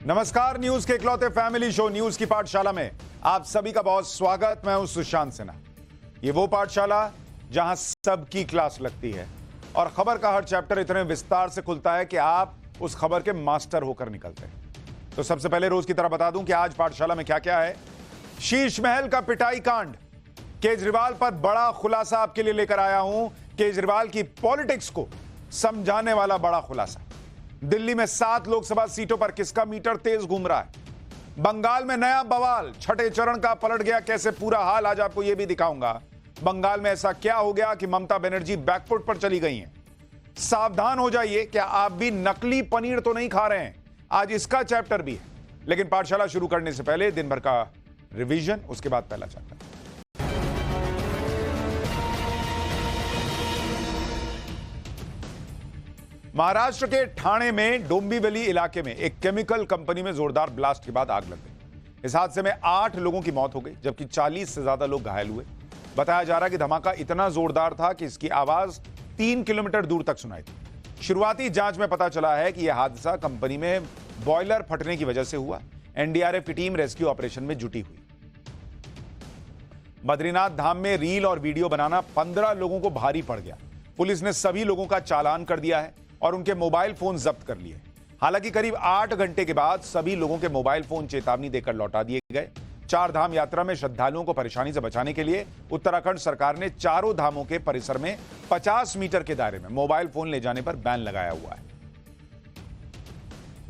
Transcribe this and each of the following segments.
नमस्कार, न्यूज के इकलौते फैमिली शो न्यूज की पाठशाला में आप सभी का बहुत स्वागत। मैं हूं सुशांत सिन्हा। ये वो पाठशाला जहां सबकी क्लास लगती है और खबर का हर चैप्टर इतने विस्तार से खुलता है कि आप उस खबर के मास्टर होकर निकलते हैं। तो सबसे पहले रोज की तरह बता दूं कि आज पाठशाला में क्या क्या है। शीश महल का पिटाई कांड, केजरीवाल पर बड़ा खुलासा आपके लिए लेकर आया हूं। केजरीवाल की पॉलिटिक्स को समझाने वाला बड़ा खुलासा। दिल्ली में 7 लोकसभा सीटों पर किसका मीटर तेज घूम रहा है। बंगाल में नया बवाल, छठे चरण का पलट गया कैसे पूरा हाल, आज आपको यह भी दिखाऊंगा। बंगाल में ऐसा क्या हो गया कि ममता बनर्जी बैकफुट पर चली गई हैं। सावधान हो जाइए, क्या आप भी नकली पनीर तो नहीं खा रहे हैं। आज इसका चैप्टर भी है। लेकिन पाठशाला शुरू करने से पहले दिन भर का रिवीजन, उसके बाद पहला चैप्टर। महाराष्ट्र के ठाणे में डोंबिवली इलाके में एक केमिकल कंपनी में जोरदार ब्लास्ट के बाद आग लग गई। इस हादसे में 8 लोगों की मौत हो गई, जबकि 40 से ज्यादा लोग घायल हुए। बताया जा रहा है कि धमाका इतना जोरदार था कि इसकी आवाज 3 किलोमीटर दूर तक सुनाई थी। शुरुआती जांच में पता चला है कि यह हादसा कंपनी में बॉयलर फटने की वजह से हुआ। एनडीआरएफ की टीम रेस्क्यू ऑपरेशन में जुटी हुई। बद्रीनाथ धाम में रील और वीडियो बनाना 15 लोगों को भारी पड़ गया। पुलिस ने सभी लोगों का चालान कर दिया है और उनके मोबाइल फोन जब्त कर लिए। हालांकि करीब 8 घंटे के बाद सभी लोगों के मोबाइल फोन चेतावनी देकर लौटा दिए गए। 4 धाम यात्रा में श्रद्धालुओं को परेशानी से बचाने के लिए उत्तराखंड सरकार ने चारों धामों के परिसर में 50 मीटर के दायरे में मोबाइल फोन ले जाने पर बैन लगाया हुआ है।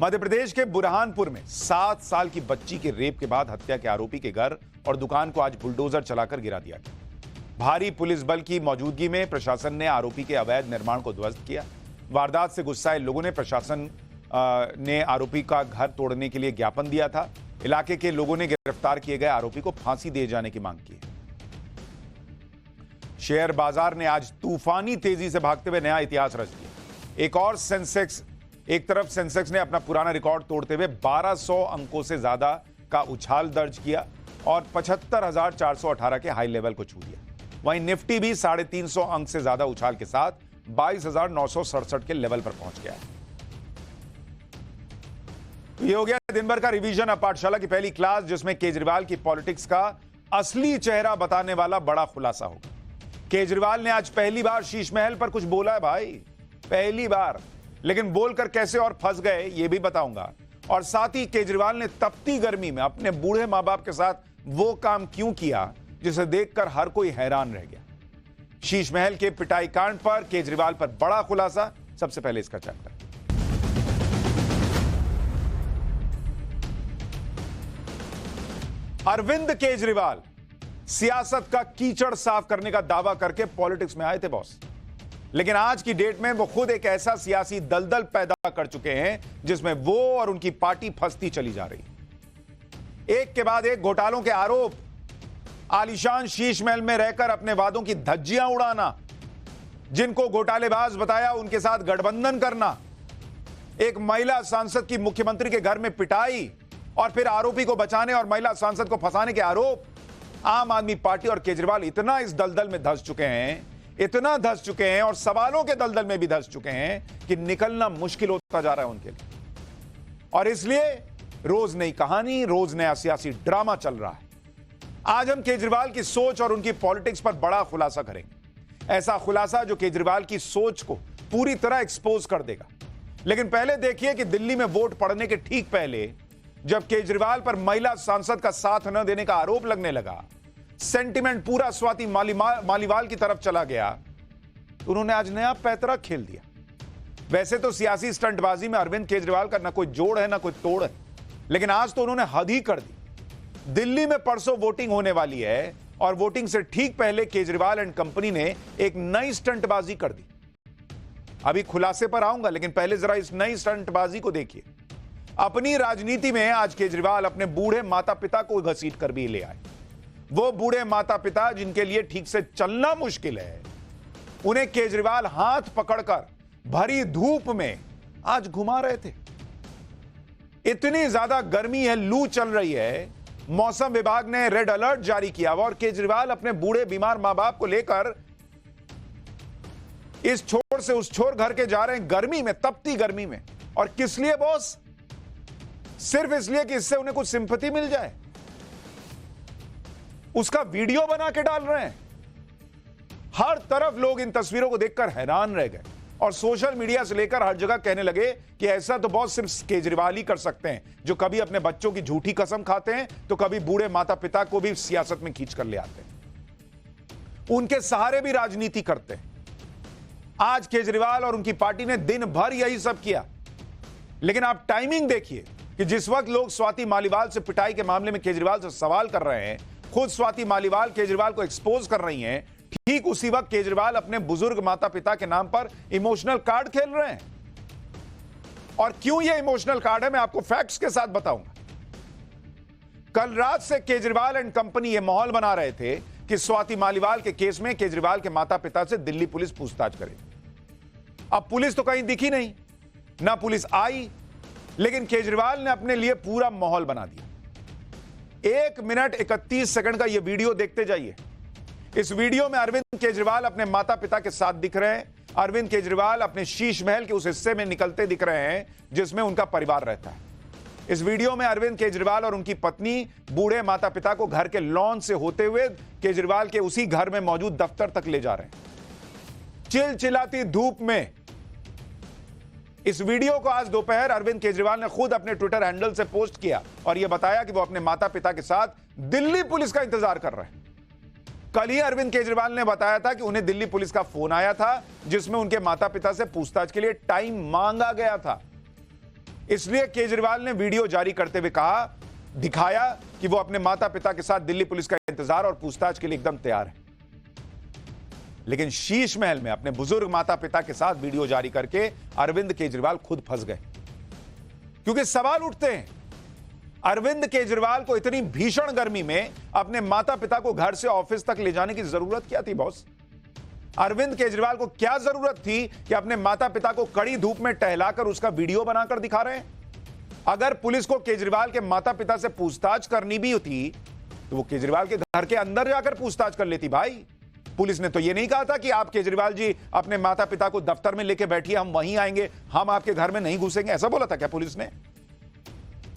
मध्य प्रदेश के बुरहानपुर में 7 साल की बच्ची के रेप के बाद हत्या के आरोपी के घर और दुकान को आज बुलडोजर चलाकर गिरा दिया गया। भारी पुलिस बल की मौजूदगी में प्रशासन ने आरोपी के अवैध निर्माण को ध्वस्त किया। वारदात से गुस्साए लोगों ने प्रशासन ने आरोपी का घर तोड़ने के लिए ज्ञापन दिया था। इलाके के लोगों ने गिरफ्तार किए गए आरोपी को फांसी दिए जाने की मांग की। शेयर बाजार ने आज तूफानी तेजी से भागते हुए नया इतिहास रच दिया। एक तरफ सेंसेक्स ने अपना पुराना रिकॉर्ड तोड़ते हुए 1200 अंकों से ज्यादा का उछाल दर्ज किया और 75,418 के हाई लेवल को छू दिया। वहीं निफ्टी भी 350 अंक से ज्यादा उछाल के साथ 22,967 के लेवल पर पहुंच गया है। तो ये हो गया दिन भर का रिवीजन। अब पाठशाला की पहली क्लास, जिसमें केजरीवाल की पॉलिटिक्स का असली चेहरा बताने वाला बड़ा खुलासा होगा। केजरीवाल ने आज पहली बार शीश महल पर कुछ बोला है भाई, पहली बार। लेकिन बोलकर कैसे और फंस गए ये भी बताऊंगा। और साथ ही केजरीवाल ने तपती गर्मी में अपने बूढ़े मां बाप के साथ वो काम क्यों किया जिसे देखकर हर कोई हैरान रह गया। शीश महल के पिटाई कांड पर केजरीवाल पर बड़ा खुलासा। सबसे पहले इसका चैप्टर। अरविंद केजरीवाल सियासत का कीचड़ साफ करने का दावा करके पॉलिटिक्स में आए थे बॉस। लेकिन आज की डेट में वो खुद एक ऐसा सियासी दलदल पैदा कर चुके हैं जिसमें वो और उनकी पार्टी फंसती चली जा रही। एक के बाद एक घोटालों के आरोप, आलीशान शीश महल में रहकर अपने वादों की धज्जियां उड़ाना, जिनको घोटालेबाज बताया उनके साथ गठबंधन करना, एक महिला सांसद की मुख्यमंत्री के घर में पिटाई और फिर आरोपी को बचाने और महिला सांसद को फंसाने के आरोप। आम आदमी पार्टी और केजरीवाल इतना इस दलदल में धंस चुके हैं, इतना धंस चुके हैं और सवालों के दलदल में भी धंस चुके हैं कि निकलना मुश्किल होता जा रहा है उनके लिए। और इसलिए रोज नई कहानी, रोज नया सियासी ड्रामा चल रहा है। आज हम केजरीवाल की सोच और उनकी पॉलिटिक्स पर बड़ा खुलासा करेंगे। ऐसा खुलासा जो केजरीवाल की सोच को पूरी तरह एक्सपोज कर देगा। लेकिन पहले देखिए कि दिल्ली में वोट पड़ने के ठीक पहले जब केजरीवाल पर महिला सांसद का साथ न देने का आरोप लगने लगा, सेंटिमेंट पूरा स्वाति मालीवाल की तरफ चला गया, तो उन्होंने आज नया पैतरा खेल दिया। वैसे तो सियासी स्टंटबाजी में अरविंद केजरीवाल का ना कोई जोड़ है ना कोई तोड़ है, लेकिन आज तो उन्होंने हद ही कर दी। दिल्ली में परसों वोटिंग होने वाली है और वोटिंग से ठीक पहले केजरीवाल एंड कंपनी ने एक नई स्टंटबाजी कर दी। अभी खुलासे पर आऊंगा, लेकिन पहले जरा इस नई स्टंटबाजी को देखिए। अपनी राजनीति में आज केजरीवाल अपने बूढ़े माता पिता को घसीट कर भी ले आए। वो बूढ़े माता पिता जिनके लिए ठीक से चलना मुश्किल है, उन्हें केजरीवाल हाथ पकड़कर भरी धूप में आज घुमा रहे थे। इतनी ज्यादा गर्मी है, लू चल रही है, मौसम विभाग ने रेड अलर्ट जारी किया हुआ और केजरीवाल अपने बूढ़े बीमार मां बाप को लेकर इस छोर से उस छोर घर के जा रहे हैं गर्मी में, तपती गर्मी में। और किस लिए बॉस? सिर्फ इसलिए कि इससे उन्हें कुछ सिंपैथी मिल जाए। उसका वीडियो बना के डाल रहे हैं। हर तरफ लोग इन तस्वीरों को देखकर हैरान रह गए और सोशल मीडिया से लेकर हर जगह कहने लगे कि ऐसा तो बहुत सिर्फ केजरीवाल ही कर सकते हैं, जो कभी अपने बच्चों की झूठी कसम खाते हैं तो कभी बूढ़े माता पिता को भी सियासत में खींच कर ले आते हैं, उनके सहारे भी राजनीति करते हैं। आज केजरीवाल और उनकी पार्टी ने दिन भर यही सब किया, लेकिन आप टाइमिंग देखिए कि जिस वक्त लोग स्वाति मालीवाल से पिटाई के मामले में केजरीवाल से सवाल कर रहे हैं, खुद स्वाति मालीवाल केजरीवाल को एक्सपोज कर रही हैं, ठीक उसी वक्त केजरीवाल अपने बुजुर्ग माता पिता के नाम पर इमोशनल कार्ड खेल रहे हैं। और क्यों यह इमोशनल कार्ड है, मैं आपको फैक्ट्स के साथ बताऊंगा। कल रात से केजरीवाल एंड कंपनी यह माहौल बना रहे थे कि स्वाति मालीवाल के केस में केजरीवाल के माता पिता से दिल्ली पुलिस पूछताछ करेगी। अब पुलिस तो कहीं दिखी नहीं, ना पुलिस आई, लेकिन केजरीवाल ने अपने लिए पूरा माहौल बना दिया। 1 मिनट 31 सेकंड का यह वीडियो देखते जाइए। इस वीडियो में अरविंद केजरीवाल अपने माता पिता के साथ दिख रहे हैं। अरविंद केजरीवाल अपने शीश महल के उस हिस्से में निकलते दिख रहे हैं जिसमें उनका परिवार रहता है। इस वीडियो में अरविंद केजरीवाल और उनकी पत्नी बूढ़े माता पिता को घर के लॉन से होते हुए केजरीवाल के उसी घर में मौजूद दफ्तर तक ले जा रहे हैं, चिलचिलाती धूप में। इस वीडियो को आज दोपहर अरविंद केजरीवाल ने खुद अपने ट्विटर हैंडल से पोस्ट किया और यह बताया कि वो अपने माता पिता के साथ दिल्ली पुलिस का इंतजार कर रहे हैं। कल ही अरविंद केजरीवाल ने बताया था कि उन्हें दिल्ली पुलिस का फोन आया था जिसमें उनके माता पिता से पूछताछ के लिए टाइम मांगा गया था। इसलिए केजरीवाल ने वीडियो जारी करते हुए दिखाया कि वो अपने माता पिता के साथ दिल्ली पुलिस का इंतजार और पूछताछ के लिए एकदम तैयार है। लेकिन शीश महल में अपने बुजुर्ग माता पिता के साथ वीडियो जारी करके अरविंद केजरीवाल खुद फंस गए, क्योंकि सवाल उठते हैं, अरविंद केजरीवाल को इतनी भीषण गर्मी में अपने माता पिता को घर से ऑफिस तक ले जाने की जरूरत क्या थी बॉस? अरविंद केजरीवाल को क्या जरूरत थी कि अपने माता पिता को कड़ी धूप में टहलाकर उसका वीडियो बनाकर दिखा रहे हैं? अगर पुलिस को केजरीवाल के माता पिता से पूछताछ करनी भी थी तो वो केजरीवाल के घर के अंदर जाकर पूछताछ कर लेती। भाई, पुलिस ने तो ये नहीं कहा था कि आप केजरीवाल जी अपने माता पिता को दफ्तर में लेके बैठिए, हम वहीं आएंगे, हम आपके घर में नहीं घुसेंगे। ऐसा बोला था क्या पुलिस ने?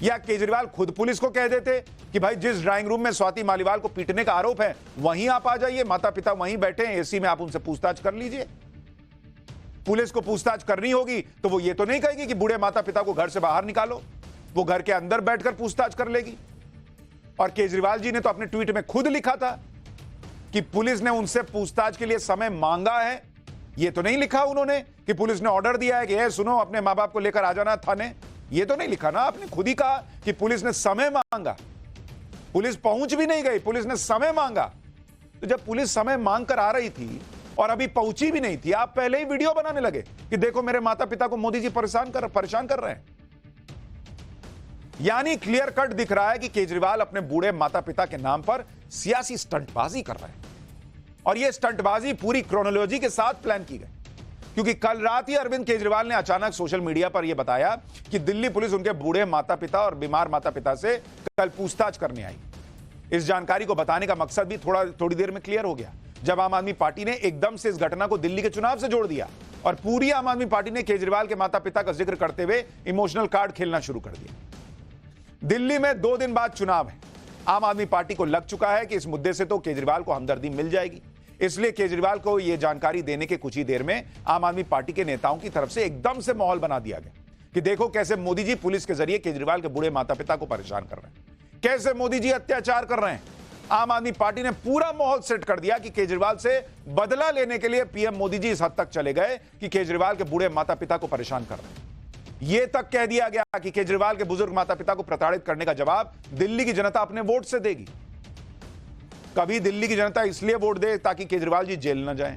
या केजरीवाल खुद पुलिस को कह देते कि भाई जिस ड्राइंग रूम में स्वाति मालीवाल को पीटने का आरोप है वहीं आप आ जाइए, माता पिता वहीं बैठे हैं एसी में, आप उनसे पूछताछ कर लीजिए। पुलिस को पूछताछ करनी होगी तो वो ये तो नहीं कहेगी कि बूढ़े माता पिता को घर से बाहर निकालो, वो घर के अंदर बैठकर पूछताछ कर लेगी। और केजरीवाल जी ने तो अपने ट्वीट में खुद लिखा था कि पुलिस ने उनसे पूछताछ के लिए समय मांगा है। ये तो नहीं लिखा उन्होंने कि पुलिस ने ऑर्डर दिया है कि सुनो अपने मां बाप को लेकर आ जाना थाने। ये तो नहीं लिखा ना, आपने खुद ही कहा कि पुलिस ने समय मांगा। पुलिस पहुंच भी नहीं गई, पुलिस ने समय मांगा। तो जब पुलिस समय मांग कर आ रही थी और अभी पहुंची भी नहीं थी, आप पहले ही वीडियो बनाने लगे कि देखो मेरे माता पिता को मोदी जी परेशान कर रहे हैं। यानी क्लियर कट दिख रहा है कि केजरीवाल अपने बूढ़े माता पिता के नाम पर सियासी स्टंटबाजी कर रहे हैं। और यह स्टंटबाजी पूरी क्रोनोलॉजी के साथ प्लान की गई, क्योंकि कल रात ही अरविंद केजरीवाल ने अचानक सोशल मीडिया पर यह बताया कि दिल्ली पुलिस उनके बूढ़े माता पिता और बीमार माता पिता से कल पूछताछ करने आई। इस जानकारी को बताने का मकसद भी थोड़ी देर में क्लियर हो गया, जब आम आदमी पार्टी ने एकदम से इस घटना को दिल्ली के चुनाव से जोड़ दिया और पूरी आम आदमी पार्टी ने केजरीवाल के माता पिता का जिक्र करते हुए इमोशनल कार्ड खेलना शुरू कर दिया। दिल्ली में 2 दिन बाद चुनाव है। आम आदमी पार्टी को लग चुका है कि इस मुद्दे से तो केजरीवाल को हमदर्दी मिल जाएगी, इसलिए केजरीवाल को यह जानकारी देने के कुछ ही देर में आम आदमी पार्टी के नेताओं की तरफ से एकदम से माहौल बना दिया गया कि देखो कैसे मोदी जी पुलिस के जरिए केजरीवाल के बूढ़े माता पिता को परेशान कर रहे हैं, कैसे मोदी जी अत्याचार कर रहे हैं। आम आदमी पार्टी ने पूरा माहौल सेट कर दिया कि केजरीवाल से बदला लेने के लिए पीएम मोदी जी इस हद तक चले गए कि केजरीवाल के बूढ़े माता पिता को परेशान कर रहे हैं। यह तक कह दिया गया कि केजरीवाल के बुजुर्ग माता पिता को प्रताड़ित करने का जवाब दिल्ली की जनता अपने वोट से देगी। कभी दिल्ली की जनता इसलिए वोट दे ताकि केजरीवाल जी जेल न जाएं,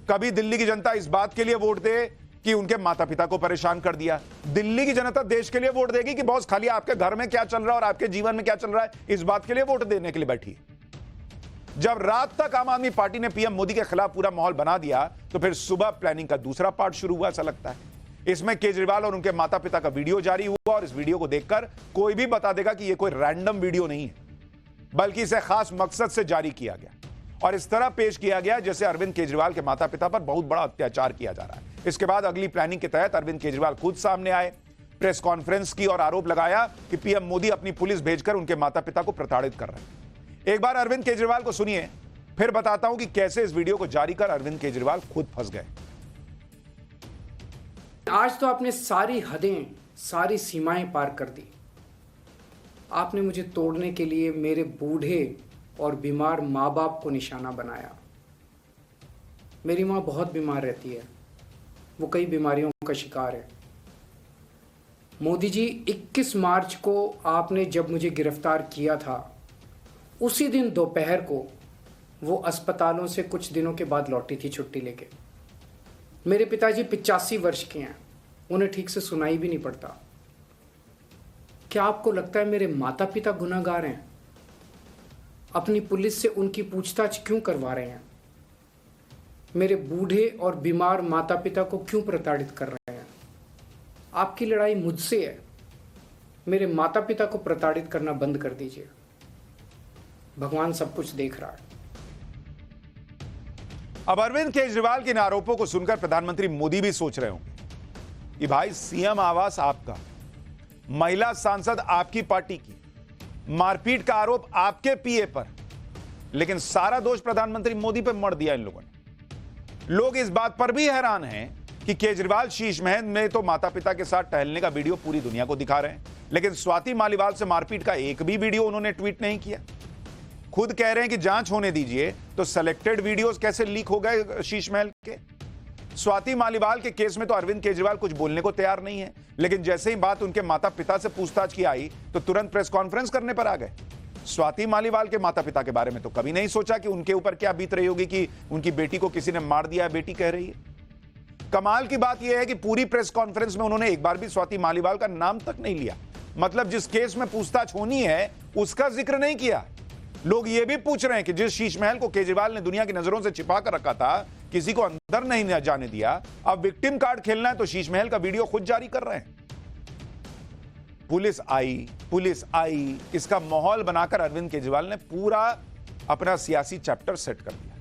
कभी दिल्ली की जनता इस बात के लिए वोट दे कि उनके माता पिता को परेशान कर दिया। दिल्ली की जनता देश के लिए वोट देगी कि बॉस खाली आपके घर में क्या चल रहा है और आपके जीवन में क्या चल रहा है, इस बात के लिए वोट देने के लिए बैठी है। जब रात तक आम आदमी पार्टी ने पीएम मोदी के खिलाफ पूरा माहौल बना दिया तो फिर सुबह प्लानिंग का दूसरा पार्ट शुरू हुआ, ऐसा लगता है। इसमें केजरीवाल और उनके माता पिता का वीडियो जारी हुआ और इस वीडियो को देखकर कोई भी बता देगा कि यह कोई रैंडम वीडियो नहीं है, बल्कि इसे खास मकसद से जारी किया गया और इस तरह पेश किया गया जैसे अरविंद केजरीवाल के माता पिता पर बहुत बड़ा अत्याचार किया जा रहा है। इसके बाद अगली प्लानिंग के तहत अरविंद केजरीवाल खुद सामने आए, प्रेस कॉन्फ्रेंस की और आरोप लगाया कि पीएम मोदी अपनी पुलिस भेजकर उनके माता पिता को प्रताड़ित कर रहे हैं। एक बार अरविंद केजरीवाल को सुनिए, फिर बताता हूं कि कैसे इस वीडियो को जारी कर अरविंद केजरीवाल खुद फंस गए। आज तो आपने सारी हदें, सारी सीमाएं पार कर दी। आपने मुझे तोड़ने के लिए मेरे बूढ़े और बीमार माँ बाप को निशाना बनाया। मेरी माँ बहुत बीमार रहती है, वो कई बीमारियों का शिकार है। मोदी जी, 21 मार्च को आपने जब मुझे गिरफ्तार किया था, उसी दिन दोपहर को वो अस्पतालों से कुछ दिनों के बाद लौटी थी छुट्टी लेके। मेरे पिताजी 85 वर्ष के हैं, उन्हें ठीक से सुनाई भी नहीं पड़ता। क्या आपको लगता है मेरे माता पिता गुनहगार हैं? अपनी पुलिस से उनकी पूछताछ क्यों करवा रहे हैं? मेरे बूढ़े और बीमार माता पिता को क्यों प्रताड़ित कर रहे हैं? आपकी लड़ाई मुझसे है। मेरे माता पिता को प्रताड़ित करना बंद कर दीजिए। भगवान सब कुछ देख रहा है। अब अरविंद केजरीवाल के इन आरोपों को सुनकर प्रधानमंत्री मोदी भी सोच रहे होंगे कि भाई, सीएम आवास आपका, महिला सांसद आपकी पार्टी की, मारपीट का आरोप आपके पीए पर, लेकिन सारा दोष प्रधानमंत्री मोदी पर मढ़ दिया इन लोगों ने। लोग इस बात पर भी हैरान हैं कि केजरीवाल शीश महल में तो माता पिता के साथ टहलने का वीडियो पूरी दुनिया को दिखा रहे हैं, लेकिन स्वाति मालीवाल से मारपीट का एक भी वीडियो उन्होंने ट्वीट नहीं किया। खुद कह रहे हैं कि जांच होने दीजिए, तो सिलेक्टेड वीडियोस कैसे लीक हो गए शीश महल के? स्वाति मालीवाल के केस में तो अरविंद केजरीवाल कुछ बोलने को तैयार नहीं है, लेकिन जैसे ही बात उनके माता पिता से पूछताछ की आई तो तुरंत प्रेस कॉन्फ्रेंस करने पर आ गए। स्वाति मालीवाल के माता पिता के बारे में तो कभी नहीं सोचा कि उनके ऊपर क्या बीत रही होगी कि उनकी बेटी को किसी ने मार दिया, बेटी कह रही है। कमाल की बात यह है कि पूरी प्रेस कॉन्फ्रेंस में उन्होंने एक बार भी स्वाति मालीवाल का नाम तक नहीं लिया। मतलब जिस केस में पूछताछ होनी है उसका जिक्र नहीं किया। लोग ये भी पूछ रहे हैं कि जिस शीश महल को केजरीवाल ने दुनिया की नजरों से छिपा कर रखा था, किसी को अंदर नहीं जाने दिया, अब विक्टिम कार्ड खेलना है तो शीश महल का वीडियो खुद जारी कर रहे हैं। पुलिस आई, इसका माहौल बनाकर अरविंद केजरीवाल ने पूरा अपना सियासी चैप्टर सेट कर दिया।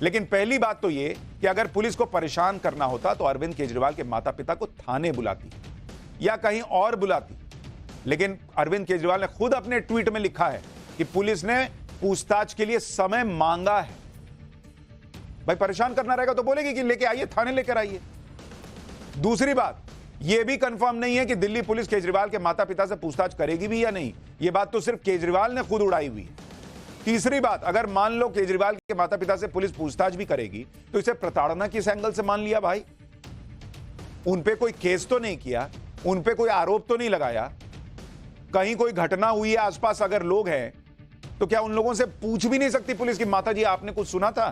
लेकिन पहली बात तो यह कि अगर पुलिस को परेशान करना होता तो अरविंद केजरीवाल के माता पिता को थाने बुलाती या कहीं और बुलाती। लेकिन अरविंद केजरीवाल ने खुद अपने ट्वीट में लिखा है कि पुलिस ने पूछताछ के लिए समय मांगा है। भाई, परेशान करना रहेगा तो बोलेगी कि लेके आइए, थाने लेकर आइए। दूसरी बात, यह भी कंफर्म नहीं है कि दिल्ली पुलिस केजरीवाल के माता पिता से पूछताछ करेगी भी या नहीं। यह बात तो सिर्फ केजरीवाल ने खुद उड़ाई हुई है। तीसरी बात, अगर मान लो केजरीवाल के माता पिता से पुलिस पूछताछ भी करेगी तो इसे प्रताड़ना किस एंगल से मान लिया? भाई, उन पे कोई केस तो नहीं किया, उन पे कोई आरोप तो नहीं लगाया, कहीं कोई घटना हुई है, आसपास अगर लोग हैं तो क्या उन लोगों से पूछ भी नहीं सकती पुलिस कि माताजी आपने कुछ सुना था,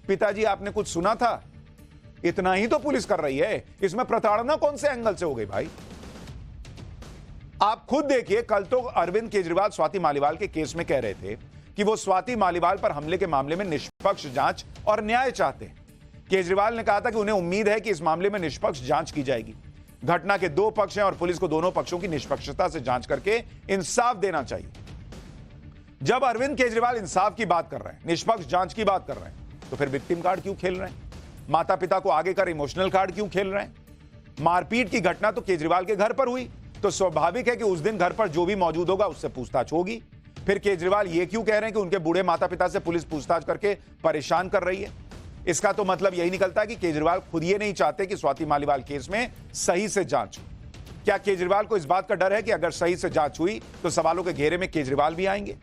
पिताजी आपने कुछ सुना था? इतना ही तो पुलिस कर रही है, इसमें प्रताड़ना कौन से एंगल से हो गई? भाई, आप खुद देखिए, कल तो अरविंद केजरीवाल स्वाति मालीवाल के केस में कह रहे थे कि वो स्वाति मालीवाल पर हमले के मामले में निष्पक्ष जांच और न्याय चाहते हैं। केजरीवाल ने कहा था कि उन्हें उम्मीद है कि इस मामले में निष्पक्ष जांच की जाएगी। घटना के दो पक्ष हैं और पुलिस को दोनों पक्षों की निष्पक्षता से जांच करके इंसाफ देना चाहिए। जब अरविंद केजरीवाल इंसाफ की बात कर रहे हैं, निष्पक्ष जांच की बात कर रहे हैं, तो फिर विक्टिम कार्ड क्यों खेल रहे हैं? माता पिता को आगे कर इमोशनल कार्ड क्यों खेल रहे हैं? मारपीट की घटना तो केजरीवाल के घर पर हुई, तो स्वाभाविक है कि उस दिन घर पर जो भी मौजूद होगा उससे पूछताछ होगी। फिर केजरीवाल ये क्यों कह रहे हैं कि उनके बूढ़े माता पिता से पुलिस पूछताछ करके परेशान कर रही है? इसका तो मतलब यही निकलता है कि केजरीवाल खुद ये नहीं चाहते कि स्वाति मालीवाल केस में सही से जांच हो। क्या केजरीवाल को इस बात का डर है कि अगर सही से जांच हुई तो सवालों के घेरे में केजरीवाल भी आएंगे?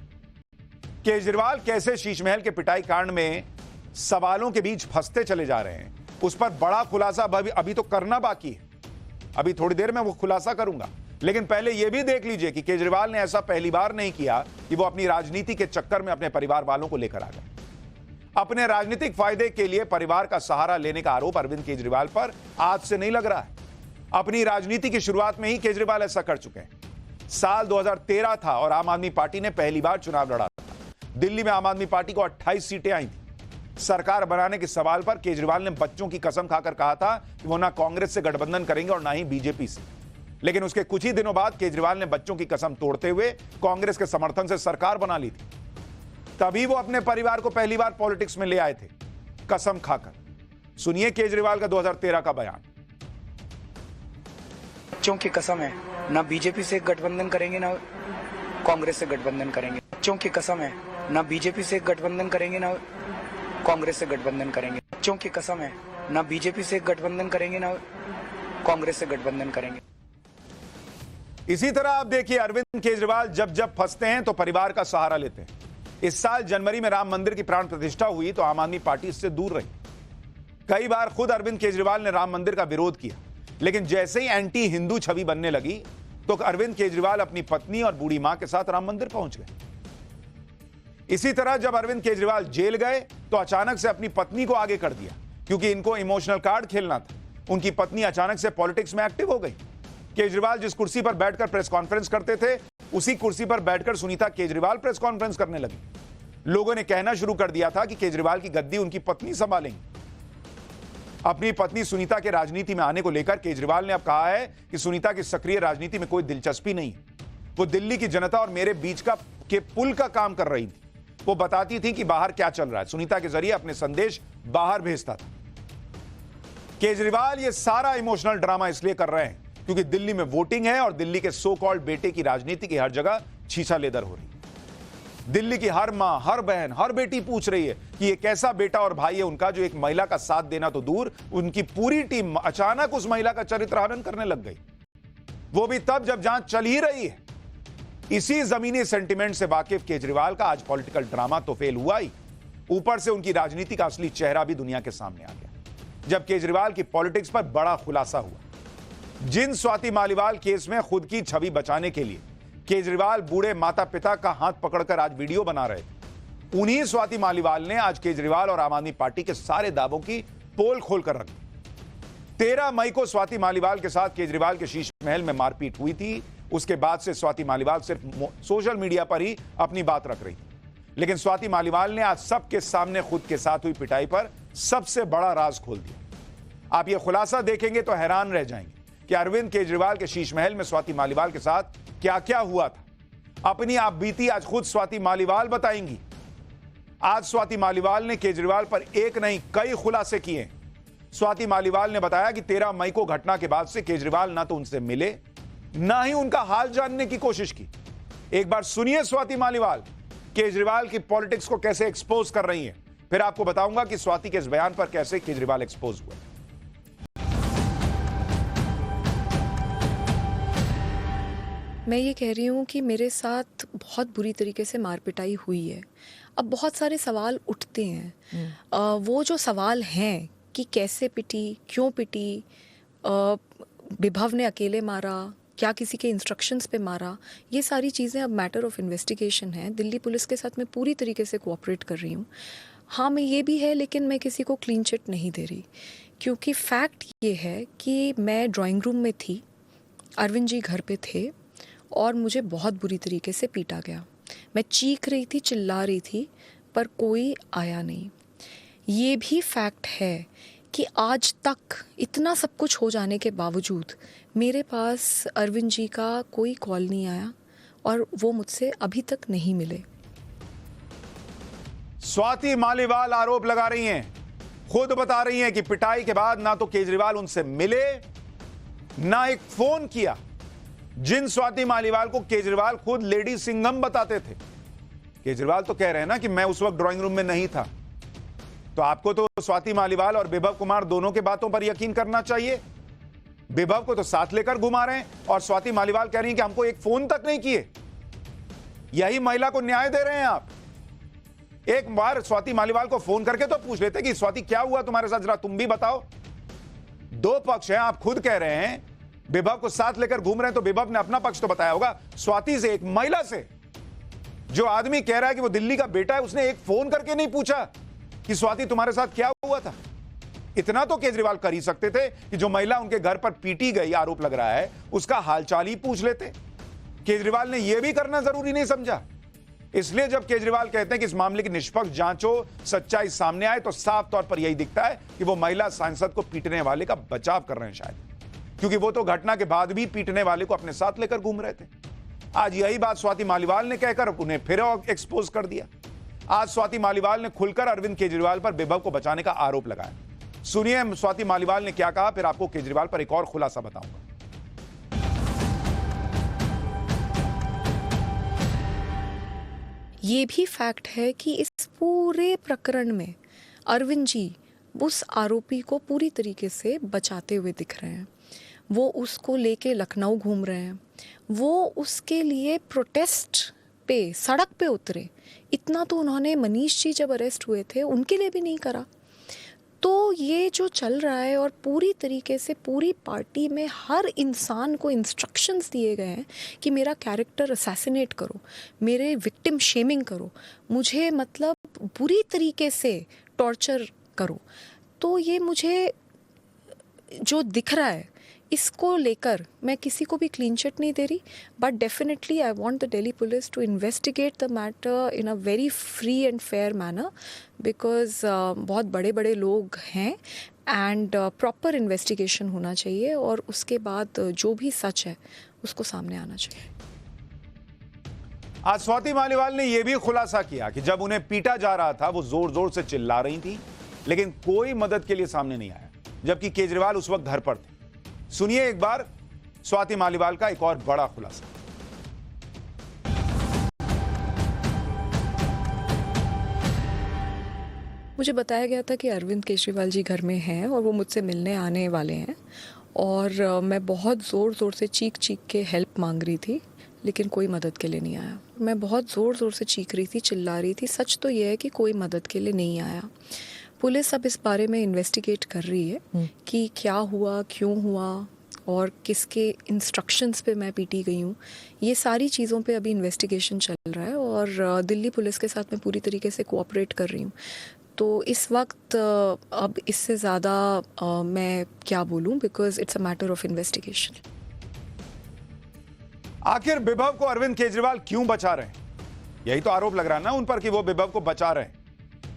केजरीवाल कैसे शीश महल के पिटाई कांड में सवालों के बीच फंसते चले जा रहे हैं, उस पर बड़ा खुलासा अभी तो करना बाकी है। अभी थोड़ी देर में वो खुलासा करूंगा, लेकिन पहले यह भी देख लीजिए कि केजरीवाल ने ऐसा पहली बार नहीं किया कि वो अपनी राजनीति के चक्कर में अपने परिवार वालों को लेकर आ गए। अपने राजनीतिक फायदे के लिए परिवार का सहारा लेने का आरोप अरविंद केजरीवाल पर आज से नहीं लग रहा है। अपनी राजनीति की शुरुआत में ही केजरीवाल ऐसा कर चुके हैं। साल 2013 था और आम आदमी पार्टी ने पहली बार चुनाव लड़ा था। दिल्ली में आम आदमी पार्टी को 28 सीटें आई थी। सरकार बनाने के सवाल पर केजरीवाल ने बच्चों की कसम खाकर कहा था कि वो ना कांग्रेस से गठबंधन करेंगे और ना ही बीजेपी से। लेकिन उसके कुछ ही दिनों बाद केजरीवाल ने बच्चों की कसम तोड़ते हुए कांग्रेस के समर्थन से सरकार बना ली थी। तभी वो अपने परिवार को पहली बार पॉलिटिक्स में ले आए थे, कसम खाकर। सुनिए केजरीवाल का 2013 का बयान। बच्चों की कसम है, ना बीजेपी से गठबंधन करेंगे ना कांग्रेस से गठबंधन करेंगे। बच्चों की कसम है, ना बीजेपी से गठबंधन करेंगे ना कांग्रेस से गठबंधन करेंगे। बच्चों की कसम है, ना बीजेपी से गठबंधन करेंगे ना कांग्रेस से गठबंधन करेंगे। इसी तरह आप देखिए, अरविंद केजरीवाल जब जब फंसते हैं तो परिवार का सहारा लेते हैं। इस साल जनवरी में राम मंदिर की प्राण प्रतिष्ठा हुई तो आम आदमी पार्टी इससे दूर रही। कई बार खुद अरविंद केजरीवाल ने राम मंदिर का विरोध किया, लेकिन जैसे ही एंटी हिंदू छवि बनने लगी तो अरविंद केजरीवाल अपनी पत्नी और बूढ़ी मां के साथ राम मंदिर पहुंच गए। इसी तरह जब अरविंद केजरीवाल जेल गए तो अचानक से अपनी पत्नी को आगे कर दिया, क्योंकि इनको इमोशनल कार्ड खेलना था। उनकी पत्नी अचानक से पॉलिटिक्स में एक्टिव हो गई। केजरीवाल जिस कुर्सी पर बैठकर प्रेस कॉन्फ्रेंस करते थे, उसी कुर्सी पर बैठकर सुनीता केजरीवाल प्रेस कॉन्फ्रेंस करने लगी। लोगों ने कहना शुरू कर दिया था कि केजरीवाल की गद्दी उनकी पत्नी संभालेंगी। अपनी पत्नी सुनीता के राजनीति में आने को लेकर केजरीवाल ने अब कहा है कि सुनीता की सक्रिय राजनीति में कोई दिलचस्पी नहीं है। वो दिल्ली की जनता और मेरे बीच के पुल का काम कर रही थी। वो बताती थी कि बाहर क्या चल रहा है, सुनीता के जरिए अपने संदेश बाहर भेजता था। केजरीवाल ये सारा इमोशनल ड्रामा इसलिए कर रहे हैं क्योंकि दिल्ली में वोटिंग है और दिल्ली के सो कॉल्ड बेटे की राजनीति की हर जगह छीछा लेदर हो रही है। दिल्ली की हर मां, हर बहन, हर बेटी पूछ रही है कि ये कैसा बेटा और भाई है उनका जो एक महिला का साथ देना तो दूर, उनकी पूरी टीम अचानक उस महिला का चरित्रहनन करने लग गई, वो भी तब जब जांच चल ही रही है। इसी जमीनी सेंटिमेंट से वाकिफ केजरीवाल का आज पॉलिटिकल ड्रामा तो फेल हुआ ही, ऊपर से उनकी राजनीति का असली चेहरा भी दुनिया के सामने आ गया जब केजरीवाल की पॉलिटिक्स पर बड़ा खुलासा हुआ। जिन स्वाति मालीवाल केस में खुद की छवि बचाने के लिए केजरीवाल बूढ़े माता पिता का हाथ पकड़कर आज वीडियो बना रहे थे, उन्हीं स्वाति मालीवाल ने आज केजरीवाल और आम आदमी पार्टी के सारे दावों की पोल खोलकर रख दी। 13 मई को स्वाति मालीवाल के साथ केजरीवाल के शीश महल में मारपीट हुई थी। उसके बाद से स्वाति मालीवाल सिर्फ सोशल मीडिया पर ही अपनी बात रख रही थी, लेकिन स्वाति मालीवाल ने आज सबके सामने खुद के साथ हुई पिटाई पर सबसे बड़ा राज खोल दिया। आप ये खुलासा देखेंगे तो हैरान रह जाएंगे कि अरविंद केजरीवाल के शीश महल में स्वाति मालीवाल के साथ क्या क्या हुआ था। अपनी आप बीती आज खुद स्वाति मालीवाल बताएंगी। आज स्वाति मालीवाल ने केजरीवाल पर एक नहीं कई खुलासे किए। स्वाति मालीवाल ने बताया कि 13 मई को घटना के बाद से केजरीवाल ना तो उनसे मिले, ना ही उनका हाल जानने की कोशिश की। एक बार सुनिए स्वाति मालीवाल केजरीवाल की पॉलिटिक्स को कैसे एक्सपोज कर रही हैं, फिर आपको बताऊंगा कि स्वाति के इस बयान पर कैसे केजरीवाल एक्सपोज हुए। मैं ये कह रही हूँ कि मेरे साथ बहुत बुरी तरीके से मार पिटाई हुई है। अब बहुत सारे सवाल उठते हैं। वो जो सवाल हैं कि कैसे पिटी, क्यों पिटी, विभव ने अकेले मारा, क्या किसी के इंस्ट्रक्शंस पे मारा, ये सारी चीज़ें अब मैटर ऑफ इन्वेस्टिगेशन है। दिल्ली पुलिस के साथ मैं पूरी तरीके से कोऑपरेट कर रही हूँ। हाँ, मैं ये भी है, लेकिन मैं किसी को क्लीन चिट नहीं दे रही, क्योंकि फैक्ट ये है कि मैं ड्राइंग रूम में थी, अरविंद जी घर पे थे और मुझे बहुत बुरी तरीके से पीटा गया। मैं चीख रही थी, चिल्ला रही थी, पर कोई आया नहीं। ये भी फैक्ट है कि आज तक इतना सब कुछ हो जाने के बावजूद मेरे पास अरविंद जी का कोई कॉल नहीं आया और वो मुझसे अभी तक नहीं मिले। स्वाति मालीवाल आरोप लगा रही हैं, खुद बता रही हैं कि पिटाई के बाद ना तो केजरीवाल उनसे मिले, ना एक फोन किया। जिन स्वाति मालीवाल को केजरीवाल खुद लेडी सिंघम बताते थे, केजरीवाल तो कह रहे हैं ना कि मैं उस वक्त ड्राइंग रूम में नहीं था। तो आपको तो स्वाति मालीवाल और विभव कुमार दोनों के बातों पर यकीन करना चाहिए। विभव को तो साथ लेकर घुमा रहे हैं और स्वाति मालीवाल कह रही हैं कि हमको एक फोन तक नहीं किए। यही महिला को न्याय दे रहे हैं आप। एक बार स्वाति मालीवाल को फोन करके तो पूछ लेते कि स्वाति क्या हुआ तुम्हारे साथ, जरा तुम भी बताओ। दो पक्ष हैं, आप खुद कह रहे हैं विभव को साथ लेकर घूम रहे हैं, तो विभव ने अपना पक्ष तो बताया होगा। स्वाति से, एक महिला से, जो आदमी कह रहा है कि वो दिल्ली का बेटा है, उसने एक फोन करके नहीं पूछा कि स्वाति तुम्हारे साथ क्या हुआ था। इतना तो केजरीवाल कर ही सकते थे कि जो महिला उनके घर पर पीटी गई, आरोप लग रहा है, उसका हालचाल ही पूछ लेते। केजरीवाल ने यह भी करना जरूरी नहीं समझा। इसलिए जब केजरीवाल कहते हैं कि इस मामले की निष्पक्ष जांच हो, सच्चाई सामने आए, तो साफ तौर पर यही दिखता है कि वो महिला सांसद को पीटने वाले का बचाव कर रहे हैं शायद, क्योंकि वो तो घटना के बाद भी पीटने वाले को अपने साथ लेकर घूम रहे थे। आज यही बात स्वाति मालीवाल ने कहकर उन्हें फिर एक्सपोज कर दिया। आज स्वाति मालीवाल ने खुलकर अरविंद केजरीवाल पर विभव को बचाने का आरोप लगाया। सुनिए स्वाति मालीवाल ने क्या कहा, फिर आपको केजरीवाल पर एक और खुलासा बताऊंगा। ये भी फैक्ट है कि इस पूरे प्रकरण में अरविंद जी उस आरोपी को पूरी तरीके से बचाते हुए दिख रहे हैं। वो उसको लेके लखनऊ घूम रहे हैं, वो उसके लिए प्रोटेस्ट पे सड़क पे उतरे। इतना तो उन्होंने मनीष जी जब अरेस्ट हुए थे उनके लिए भी नहीं करा। तो ये जो चल रहा है और पूरी तरीके से पूरी पार्टी में हर इंसान को इंस्ट्रक्शंस दिए गए हैं कि मेरा कैरेक्टर असैसिनेट करो, मेरे विक्टिम शेमिंग करो, मुझे मतलब बुरी तरीके से टॉर्चर करो। तो ये मुझे जो दिख रहा है इसको लेकर मैं किसी को भी क्लीन चिट नहीं दे रही, but definitely I want the Delhi police to investigate the matter in a very free and fair manner, because बहुत बड़े बड़े लोग हैं एंड प्रॉपर इन्वेस्टिगेशन होना चाहिए और उसके बाद जो भी सच है उसको सामने आना चाहिए। आज स्वाति मालीवाल ने यह भी खुलासा किया कि जब उन्हें पीटा जा रहा था वो जोर जोर से चिल्ला रही थी, लेकिन कोई मदद के लिए सामने नहीं आया, जबकि केजरीवाल उस वक्त घर पर थे। सुनिए एक बार स्वाति मालीवाल का एक और बड़ा खुलासा। मुझे बताया गया था कि अरविंद केजरीवाल जी घर में हैं और वो मुझसे मिलने आने वाले हैं और मैं बहुत ज़ोर ज़ोर से चीख के हेल्प मांग रही थी, लेकिन कोई मदद के लिए नहीं आया। मैं बहुत ज़ोर ज़ोर से चीख रही थी, चिल्ला रही थी। सच तो ये है कि कोई मदद के लिए नहीं आया। पुलिस अब इस बारे में इन्वेस्टिगेट कर रही है कि क्या हुआ, क्यों हुआ और किसके इंस्ट्रक्शंस पे मैं पीटी गई हूँ। ये सारी चीज़ों पे अभी इन्वेस्टिगेशन चल रहा है और दिल्ली पुलिस के साथ मैं पूरी तरीके से कोऑपरेट कर रही हूँ। तो इस वक्त अब इससे ज़्यादा मैं क्या बोलूँ, because it's a matter of investigation. आखिर विभव को अरविंद केजरीवाल क्यों बचा रहे हैं? यही तो आरोप लग रहा है ना उन पर कि वो विभव को बचा रहे हैं।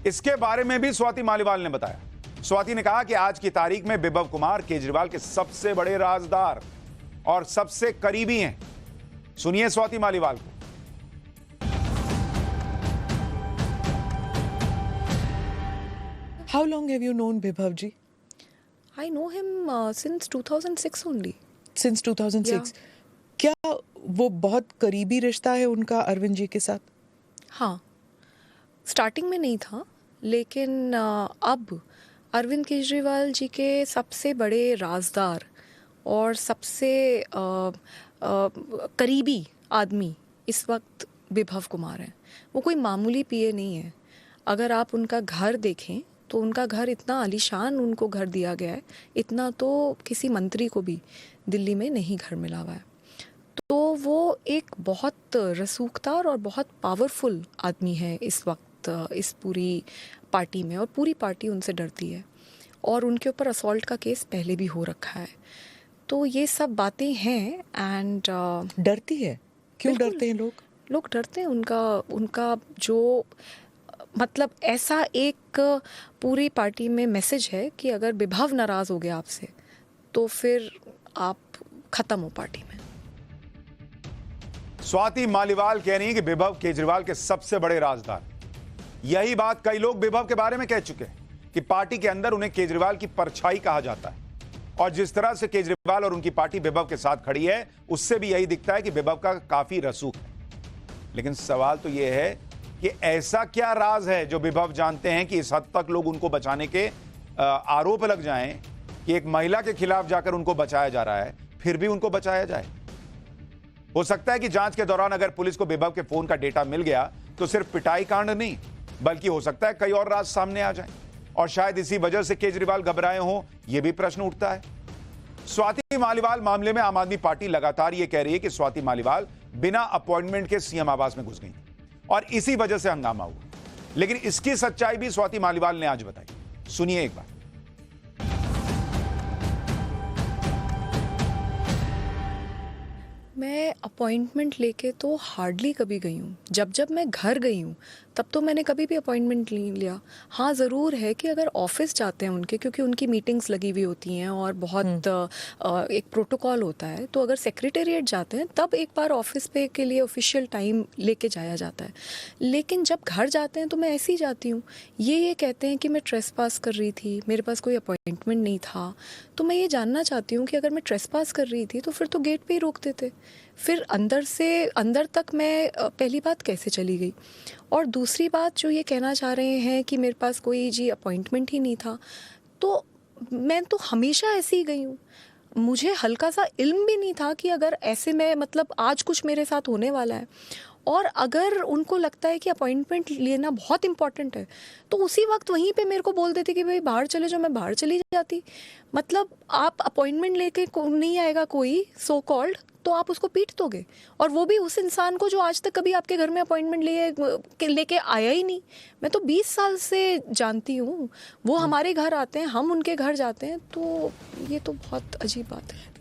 इसके बारे में भी स्वाति मालीवाल ने बताया। स्वाति ने कहा कि आज की तारीख में विभव कुमार केजरीवाल के सबसे बड़े राजदार और सबसे करीबी हैं। सुनिए स्वाति मालीवाल को। How long have you known Bibhav ji? I know him since 2006 only. Since 2006. क्या वो बहुत करीबी रिश्ता है उनका अरविंद जी के साथ? हाँ, स्टार्टिंग में नहीं था, लेकिन अब अरविंद केजरीवाल जी के सबसे बड़े राजदार और सबसे करीबी आदमी इस वक्त विभव कुमार हैं। वो कोई मामूली पीए नहीं है। अगर आप उनका घर देखें तो उनका घर इतना आलीशान उनको घर दिया गया है, इतना तो किसी मंत्री को भी दिल्ली में नहीं घर मिला हुआ है। तो वो एक बहुत रसूखदार और बहुत पावरफुल आदमी है इस वक्त इस पूरी पार्टी में, और पूरी पार्टी उनसे डरती है और उनके ऊपर असॉल्ट का केस पहले भी हो रखा है। तो ये सब बातें हैं एंड डरती है? क्यों डरते हैं लोग? लोग डरते हैं उनका जो मतलब ऐसा एक पूरी पार्टी में मैसेज है कि अगर विभव नाराज हो गया आपसे तो फिर आप खत्म हो पार्टी में। स्वाति मालीवाल कह रही है कि विभव केजरीवाल के सबसे बड़े राजदार। यही बात कई लोग विभव के बारे में कह चुके हैं कि पार्टी के अंदर उन्हें केजरीवाल की परछाई कहा जाता है, और जिस तरह से केजरीवाल और उनकी पार्टी विभव के साथ खड़ी है उससे भी यही दिखता है कि विभव का काफी रसूख है। लेकिन सवाल तो यह है कि ऐसा क्या राज है जो विभव जानते हैं कि इस हद तक लोग उनको बचाने के आरोप लग जाएं कि एक महिला के खिलाफ जाकर उनको बचाया जा रहा है, फिर भी उनको बचाया जाए। हो सकता है कि जांच के दौरान अगर पुलिस को विभव के फोन का डेटा मिल गया तो सिर्फ पिटाई कांड नहीं, बल्कि हो सकता है कई और राज सामने आ जाएं, और शायद इसी वजह से केजरीवाल घबराए हों, यह भी प्रश्न उठता है। स्वाति मालीवाल मामले में आम आदमी पार्टी लगातार यह कह रही है कि स्वाति मालीवाल बिना अपॉइंटमेंट के सीएम आवास में घुस गई और इसी वजह से हंगामा हुआ। लेकिन इसकी सच्चाई भी स्वाति मालीवाल ने आज बताई। सुनिए एक बार। मैं अपॉइंटमेंट लेके तो हार्डली कभी गई हूँ। जब मैं घर गई हूँ तब तो मैंने कभी भी अपॉइंटमेंट नहीं लिया। हाँ, ज़रूर है कि अगर ऑफिस जाते हैं उनके, क्योंकि उनकी मीटिंग्स लगी हुई होती हैं और बहुत एक प्रोटोकॉल होता है, तो अगर सेक्रेटेरिएट जाते हैं तब एक बार ऑफिस पे के लिए ऑफिशियल टाइम लेके जाया जाता है। लेकिन जब घर जाते हैं तो मैं ऐसे ही जाती हूँ। ये कहते हैं कि मैं ट्रेसपास कर रही थी, मेरे पास कोई अपॉइंटमेंट नहीं था। तो मैं ये जानना चाहती हूँ कि अगर मैं ट्रेसपास कर रही थी तो फिर तो गेट पे ही रोक देते, फिर अंदर से अंदर तक मैं पहली बात कैसे चली गई। और दूसरी बात जो ये कहना चाह रहे हैं कि मेरे पास कोई जी अपॉइंटमेंट ही नहीं था, तो मैं तो हमेशा ऐसे ही गई हूँ। मुझे हल्का सा इल्म भी नहीं था कि अगर ऐसे में मतलब आज कुछ मेरे साथ होने वाला है। और अगर उनको लगता है कि अपॉइंटमेंट लेना बहुत इंपॉर्टेंट है तो उसी वक्त वहीं पे मेरे को बोल देते कि भाई बाहर चले जाओ, मैं बाहर चली जाती। मतलब आप अपॉइंटमेंट लेके नहीं आएगा कोई सो कॉल्ड तो आप उसको पीट दोगे, और वो भी उस इंसान को जो आज तक कभी आपके घर में अपॉइंटमेंट लेके आया ही नहीं। मैं तो 20 साल से जानती हूँ, वो हमारे घर आते हैं, हम उनके घर जाते हैं, तो ये तो बहुत अजीब बात है।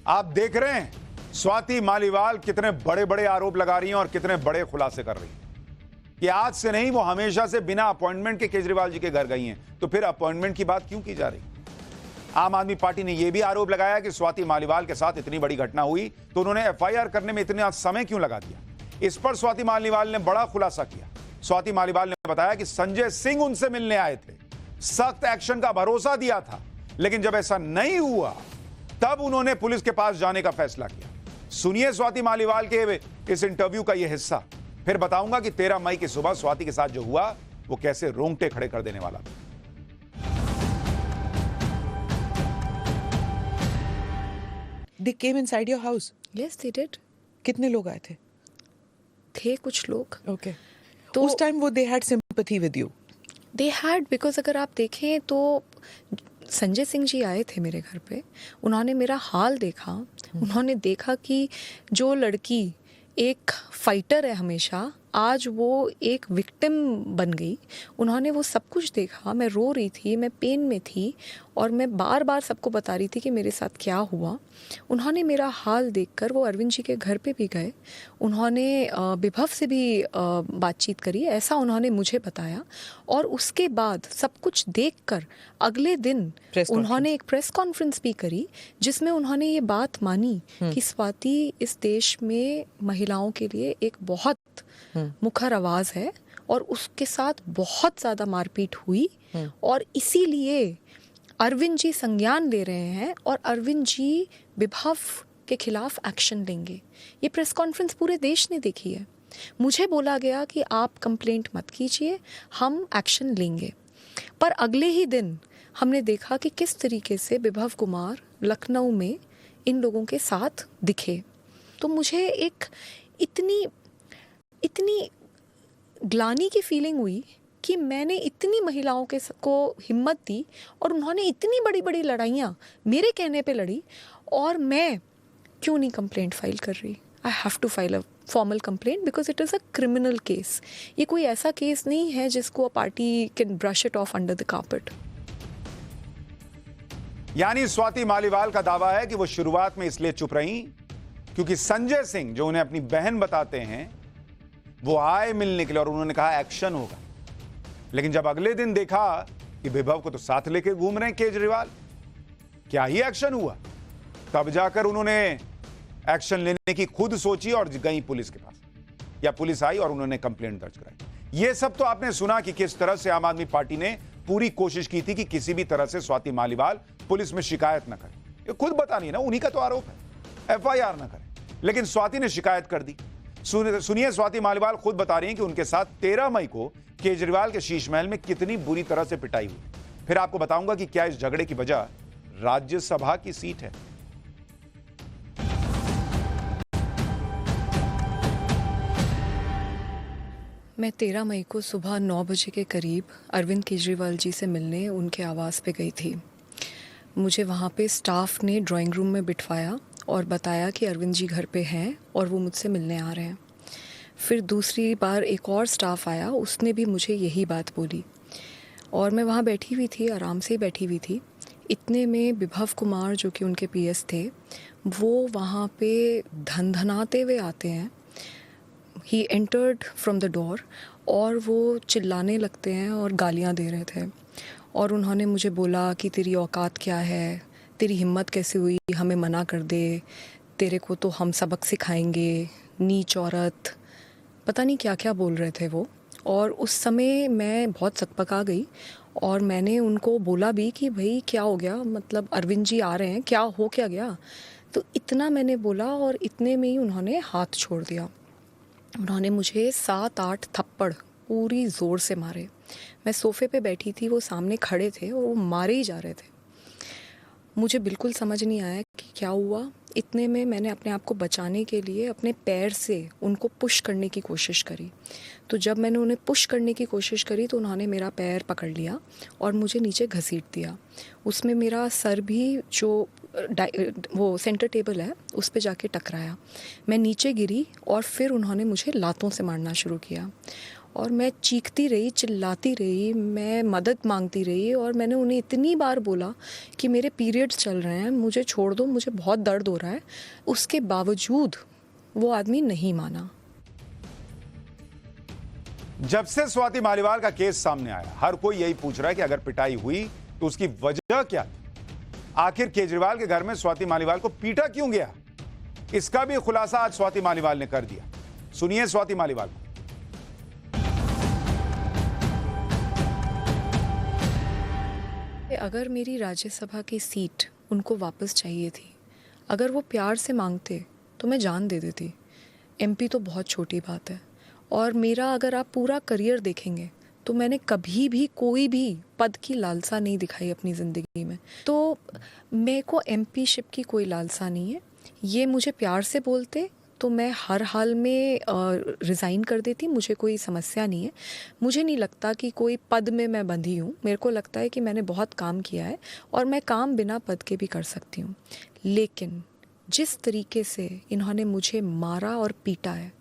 आप देख रहे हैं स्वाति मालीवाल कितने बड़े बड़े आरोप लगा रही हैं और कितने बड़े खुलासे कर रही हैं कि आज से नहीं, वो हमेशा से बिना अपॉइंटमेंट के केजरीवाल जी के घर गई हैं। तो फिर अपॉइंटमेंट की बात क्यों की जा रही? आम आदमी पार्टी ने यह भी आरोप लगाया कि स्वाति मालीवाल के साथ इतनी बड़ी घटना हुई तो उन्होंने एफआईआर करने में इतना समय क्यों लगा दिया। इस पर स्वाति मालीवाल ने बड़ा खुलासा किया। स्वाति मालीवाल ने बताया कि संजय सिंह उनसे मिलने आए थे, सख्त एक्शन का भरोसा दिया था, लेकिन जब ऐसा नहीं हुआ तब उन्होंने पुलिस के पास जाने का फैसला किया। सुनिए स्वाति मालीवाल के इस इंटरव्यू का यह हिस्सा, फिर बताऊंगा कि 13 मई की सुबह स्वाति के साथ जो हुआ वो कैसे रोंगटे खड़े कर देने वाला था। They came inside your house. Yes, they did. कितने लोग आए थे? थे कुछ लोग। Okay. तो उस टाइम वो they had sympathy with you. They had, because अगर आप देखें तो संजय सिंह जी आए थे मेरे घर पे, उन्होंने मेरा हाल देखा, उन्होंने देखा कि जो लड़की एक फाइटर है हमेशा, आज वो एक विक्टिम बन गई। उन्होंने वो सब कुछ देखा। मैं रो रही थी, मैं पेन में थी और मैं बार बार सबको बता रही थी कि मेरे साथ क्या हुआ। उन्होंने मेरा हाल देखकर वो अरविंद जी के घर पे भी गए, उन्होंने विभव से भी बातचीत करी, ऐसा उन्होंने मुझे बताया। और उसके बाद सब कुछ देखकर अगले दिन उन्होंने एक प्रेस कॉन्फ्रेंस भी करी जिसमें उन्होंने ये बात मानी कि स्वाति इस देश में महिलाओं के लिए एक बहुत मुखर आवाज है और उसके साथ बहुत ज्यादा मारपीट हुई और इसीलिए अरविंद जी संज्ञान ले रहे हैं और अरविंद जी विभव के खिलाफ एक्शन लेंगे। ये प्रेस कॉन्फ्रेंस पूरे देश ने देखी है। मुझे बोला गया कि आप कंप्लेंट मत कीजिए, हम एक्शन लेंगे। पर अगले ही दिन हमने देखा कि किस तरीके से विभव कुमार लखनऊ में इन लोगों के साथ दिखे। तो मुझे एक इतनी ग्लानि की फीलिंग हुई कि मैंने इतनी महिलाओं को हिम्मत दी और उन्होंने इतनी बड़ी बड़ी लड़ाइयाँ मेरे कहने पे लड़ी, और मैं क्यों नहीं कंप्लेंट फाइल कर रही। I have to file a formal complaint because it is a criminal case. ये कोई ऐसा केस नहीं है जिसको a party can brush it off under the carpet. यानी स्वाति मालीवाल का दावा है कि वो शुरुआत में इसलिए चुप रही क्योंकि संजय सिंह, जो उन्हें अपनी बहन बताते हैं, वो आए मिलने के लिए और उन्होंने कहा एक्शन होगा। लेकिन जब अगले दिन देखा कि विभव को तो साथ लेके घूम रहे हैं केजरीवाल, क्या ही एक्शन हुआ, तब जाकर उन्होंने एक्शन लेने की खुद सोची और गई पुलिस के पास, या पुलिस आई और उन्होंने कंप्लेंट दर्ज कराई। ये सब तो आपने सुना कि किस तरह से आम आदमी पार्टी ने पूरी कोशिश की थी कि किसी भी तरह से स्वाति मालीवाल पुलिस में शिकायत न करे। ये खुद बता नहीं ना, उन्हीं का तो आरोप है, एफआईआर न करे, लेकिन स्वाति ने शिकायत कर दी। सुनिए स्वाति मालीवाल खुद बता रही हैं कि उनके साथ 13 मई को केजरीवाल के शीश महल में कितनी बुरी तरह से पिटाई हुई। फिर आपको बताऊंगा कि क्या इस झगड़े की वजह राज्यसभा की सीट है। मैं 13 मई को सुबह 9 बजे के करीब अरविंद केजरीवाल जी से मिलने उनके आवास पे गई थी। मुझे वहाँ पे स्टाफ ने ड्राइंग रूम में बिठवाया और बताया कि अरविंद जी घर पे हैं और वो मुझसे मिलने आ रहे हैं। फिर दूसरी बार एक और स्टाफ आया, उसने भी मुझे यही बात बोली और मैं वहाँ बैठी हुई थी, आराम से बैठी हुई थी। इतने में विभव कुमार जो कि उनके पीएस थे, वो वहाँ पे धनधनाते हुए आते हैं, he entered from the door और वो चिल्लाने लगते हैं और गालियाँ दे रहे थे और उन्होंने मुझे बोला कि तेरी औकात क्या है, तेरी हिम्मत कैसे हुई हमें मना कर दे, तेरे को तो हम सबक सिखाएंगे, नीच औरत, पता नहीं क्या क्या बोल रहे थे वो। और उस समय मैं बहुत सकपका गई और मैंने उनको बोला भी कि भाई क्या हो गया, मतलब अरविंद जी आ रहे हैं, क्या हो क्या गया। तो इतना मैंने बोला और इतने में ही उन्होंने हाथ छोड़ दिया। उन्होंने मुझे 7-8 थप्पड़ पूरी ज़ोर से मारे। मैं सोफ़े पे बैठी थी, वो सामने खड़े थे और वो मारे ही जा रहे थे। मुझे बिल्कुल समझ नहीं आया कि क्या हुआ। इतने में मैंने अपने आप को बचाने के लिए अपने पैर से उनको पुश करने की कोशिश करी। तो जब मैंने उन्हें पुश करने की कोशिश करी तो उन्होंने मेरा पैर पकड़ लिया और मुझे नीचे घसीट दिया। उसमें मेरा सर भी जो वो सेंटर टेबल है उस पे जाके टकराया। मैं नीचे गिरी और फिर उन्होंने मुझे लातों से मारना शुरू किया और मैं चीखती रही, चिल्लाती रही, मैं मदद मांगती रही और मैंने उन्हें इतनी बार बोला कि मेरे पीरियड्स चल रहे हैं, मुझे छोड़ दो, मुझे बहुत दर्द हो रहा है। उसके बावजूद वो आदमी नहीं माना। जब से स्वाति मालीवाल का केस सामने आया, हर कोई यही पूछ रहा है कि अगर पिटाई हुई तो उसकी वजह क्या थी? आखिर केजरीवाल के घर में स्वाति मालीवाल को पीटा क्यों गया? इसका भी खुलासा आज स्वाति मालीवाल ने कर दिया। सुनिए स्वाति मालीवाल को। अगर मेरी राज्यसभा की सीट उनको वापस चाहिए थी, अगर वो प्यार से मांगते तो मैं जान दे देती। एमपी तो बहुत छोटी बात है और मेरा अगर आप पूरा करियर देखेंगे तो मैंने कभी भी कोई भी पद की लालसा नहीं दिखाई अपनी ज़िंदगी में। तो मेरे को एमपी शिप की कोई लालसा नहीं है। ये मुझे प्यार से बोलते तो मैं हर हाल में रिज़ाइन कर देती, मुझे कोई समस्या नहीं है। मुझे नहीं लगता कि कोई पद में मैं बंधी हूँ। मेरे को लगता है कि मैंने बहुत काम किया है और मैं काम बिना पद के भी कर सकती हूँ। लेकिन जिस तरीके से इन्होंने मुझे मारा और पीटा है,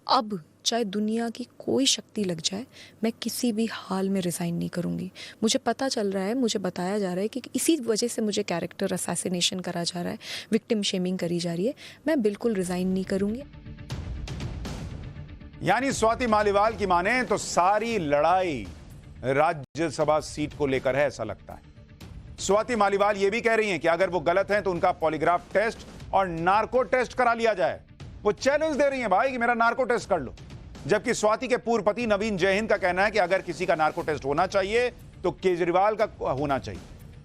अब चाहे दुनिया की कोई शक्ति लग जाए, मैं किसी भी हाल में रिज़ाइन नहीं करूँगी। मुझे पता चल रहा है, मुझे बताया जा रहा है कि इसी वजह से मुझे कैरेक्टर असैसिनेशन करा जा रहा है, विक्टिम शेमिंग करी जा रही है। मैं बिल्कुल रिज़ाइन नहीं करूँगी। यानी स्वाति मालीवाल की माने तो सारी लड़ाई राज्यसभा सीट को लेकर है, ऐसा लगता है। स्वाति मालीवाल ये भी कह रही हैं कि अगर वो गलत हैं तो उनका पॉलीग्राफ टेस्ट और नार्को टेस्ट करा लिया जाए। वो चैलेंज दे रही हैं भाई कि मेरा नार्को टेस्ट कर लो। जबकि स्वाति के पूर्व पति नवीन जयहिंद का कहना है कि अगर किसी का नार्को टेस्ट होना चाहिए तो केजरीवाल का होना चाहिए,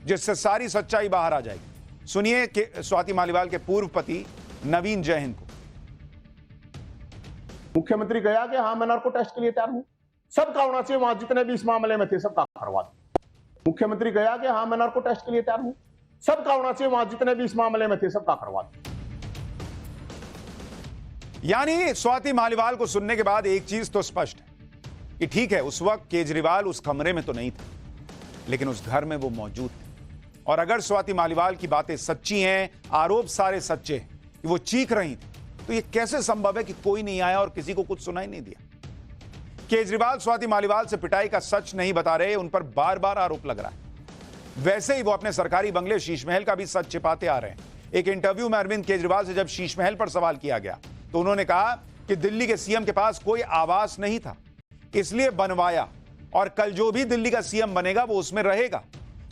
जिससे सारी सच्चाई बाहर आ जाएगी। सुनिए स्वाति मालीवाल के पूर्व पति नवीन जयहिंद को। मुख्यमंत्री गया कि हाँ मैं नार्को टेस्ट के लिए तैयार हूं, सबका होना चाहिए, वहां जितने भी इस मामले में थे सबका करवा दो। मुख्यमंत्री गया कि हाँ मैं नार्को टेस्ट के लिए तैयार हूं, सबका होना चाहिए, वहां जितने भी इस मामले में थे सबका करवा दो। यानी स्वाति मालीवाल को सुनने के बाद एक चीज तो स्पष्ट है कि ठीक है, उस वक्त केजरीवाल उस कमरे में तो नहीं था, लेकिन उस घर में वो मौजूद थे। और अगर स्वाति मालीवाल की बातें सच्ची हैं, आरोप सारे सच्चे हैं कि वो चीख रही थी, तो ये कैसे संभव है कि कोई नहीं आया और किसी को कुछ सुनाई नहीं दिया? केजरीवाल स्वाति मालीवाल से पिटाई का सच नहीं बता रहे, उन पर बार बार आरोप लग रहा है। वैसे ही वो अपने सरकारी बंगले शीश महल का भी सच छिपाते आ रहे हैं। एक इंटरव्यू में अरविंद केजरीवाल से जब शीश महल पर सवाल किया गया तो उन्होंने कहा कि दिल्ली के सीएम के पास कोई आवास नहीं था, इसलिए बनवाया, और कल जो भी दिल्ली का सीएम बनेगा वो उसमें रहेगा।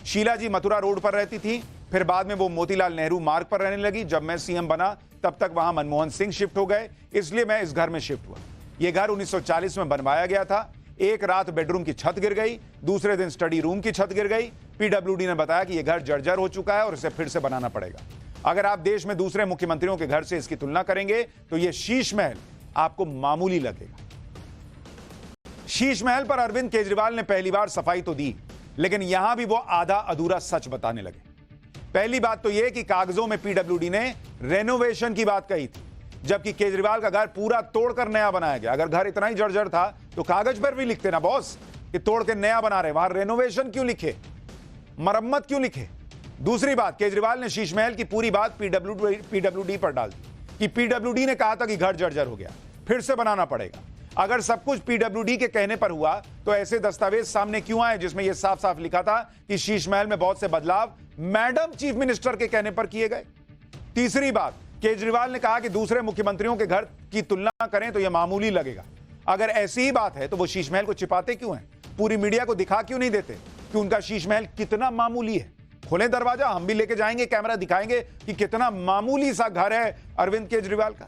शीला जी मथुरा रोड पर रहती थी, फिर बाद में वो मोतीलाल नेहरू मार्ग पर रहने लगी। जब मैं सीएम बना तब तक वहां मनमोहन सिंह शिफ्ट हो गए, इसलिए मैं इस घर में शिफ्ट हुआ। यह घर 1940 में बनवाया गया था। एक रात बेडरूम की छत गिर गई, दूसरे दिन स्टडी रूम की छत गिर गई। पीडब्ल्यूडी ने बताया कि यह घर जर्जर हो चुका है और इसे फिर से बनाना पड़ेगा। अगर आप देश में दूसरे मुख्यमंत्रियों के घर से इसकी तुलना करेंगे तो यह शीश महल आपको मामूली लगेगा। शीश महल पर अरविंद केजरीवाल ने पहली बार सफाई तो दी, लेकिन यहां भी वो आधा अधूरा सच बताने लगे। पहली बात तो यह कि कागजों में पीडब्ल्यूडी ने रेनोवेशन की बात कही थी, जबकि केजरीवाल का घर पूरा तोड़कर नया बनाया गया। अगर घर इतना ही जर्जर था तो कागज पर भी लिखते ना बॉस कि तोड़ के नया बना रहे, वहां रेनोवेशन क्यों लिखे, मरम्मत क्यों लिखे? दूसरी बात, केजरीवाल ने शीश महल की पूरी बात पीडब्ल्यूडी पर डाल दी कि पीडब्ल्यूडी ने कहा था कि घर जर्जर हो गया, फिर से बनाना पड़ेगा। अगर सब कुछ पीडब्ल्यूडी के कहने पर हुआ तो ऐसे दस्तावेज सामने क्यों आए जिसमें यह साफ साफ लिखा था कि शीश महल में बहुत से बदलाव मैडम चीफ मिनिस्टर के कहने पर किए गए? तीसरी बात, केजरीवाल ने कहा कि दूसरे मुख्यमंत्रियों के घर की तुलना करें तो यह मामूली लगेगा। अगर ऐसी ही बात है तो वो शीश महल को छिपाते क्यों हैं? पूरी मीडिया को दिखा क्यों नहीं देते कि उनका शीश महल कितना मामूली है? खोलें दरवाजा, हम भी लेके जाएंगे, कैमरा दिखाएंगे कि कितना मामूली सा घर है अरविंद केजरीवाल का।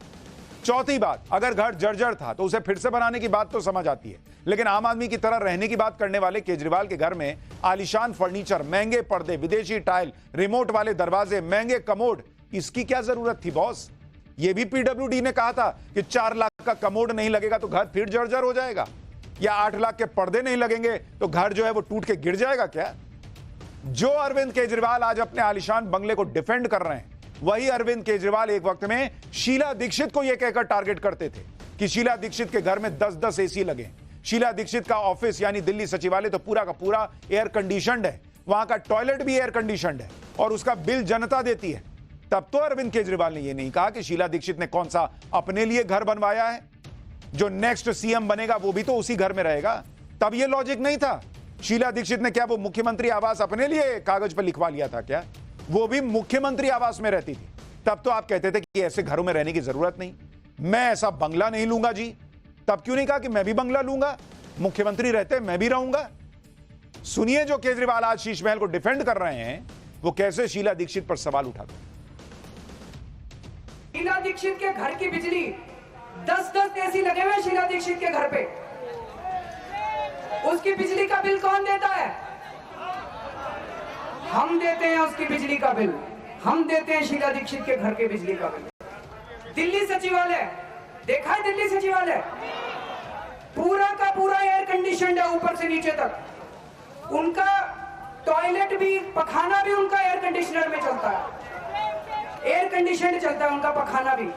चौथी बात, अगर घर जर्जर था तो उसे फिर से बनाने की बात तो समझ आती है, लेकिन आम आदमी की तरह रहने की बात करने वाले केजरीवाल के घर में आलीशान फर्नीचर, महंगे पर्दे, विदेशी टाइल, रिमोट वाले दरवाजे, महंगे कमोड, इसकी क्या जरूरत थी बॉस? यह भी पीडब्ल्यूडी ने कहा था कि 4 लाख का कमोड नहीं लगेगा तो घर फिर जर्जर हो जाएगा, या 8 लाख के पर्दे नहीं लगेंगे तो घर जो है वो टूट के गिर जाएगा क्या? जो अरविंद केजरीवाल आज अपने आलीशान बंगले को डिफेंड कर रहे हैं, वही अरविंद केजरीवाल एक वक्त में शीला दीक्षित को यह कहकर टारगेट करते थे कि शीला दीक्षित के घर में 10-10 एसी लगे। शीला दीक्षित का ऑफिस यानी दिल्ली सचिवालय तो पूरा का पूरा एयर कंडीशनड है, वहां का टॉयलेट भी एयर कंडीशनड है और उसका बिल जनता देती है। तब तो अरविंद केजरीवाल ने यह नहीं कहा कि शीला दीक्षित ने कौन सा अपने लिए घर बनवाया है, जो नेक्स्ट सीएम बनेगा वो भी तो उसी घर में रहेगा। तब यह लॉजिक नहीं था। शीला दीक्षित ने क्या वो मुख्यमंत्री आवास अपने लिए कागज पर लिखवा लिया था क्या? वो भी मुख्यमंत्री आवास में रहती थी। तब तो आप कहते थे कि ऐसे घरों में रहने की जरूरत नहीं, मैं ऐसा बंगला नहीं लूंगा जी। तब क्यों नहीं कहा कि मैं भी बंगला लूंगा, मुख्यमंत्री रहते मैं भी रहूंगा? सुनिए, जो केजरीवाल आज शीश महल को डिफेंड कर रहे हैं वो कैसे शीला दीक्षित पर सवाल उठाते हैं। शीला दीक्षित के घर की बिजली 10-10 एसी लगे हुए शीला दीक्षित के घर पे, उसकी बिजली का बिल कौन देता है? हम देते हैं उसकी बिजली का बिल, हम देते हैं शीला दीक्षित के घर के बिजली का बिल। दिल्ली सचिवालय देखा है? दिल्ली सचिवालय पूरा का पूरा एयर कंडीशनड है ऊपर से नीचे तक। उनका टॉयलेट भी, पखाना भी उनका एयर कंडीशनर में चलता है, एयर कंडीशनड चलता है उनका पखाना भी।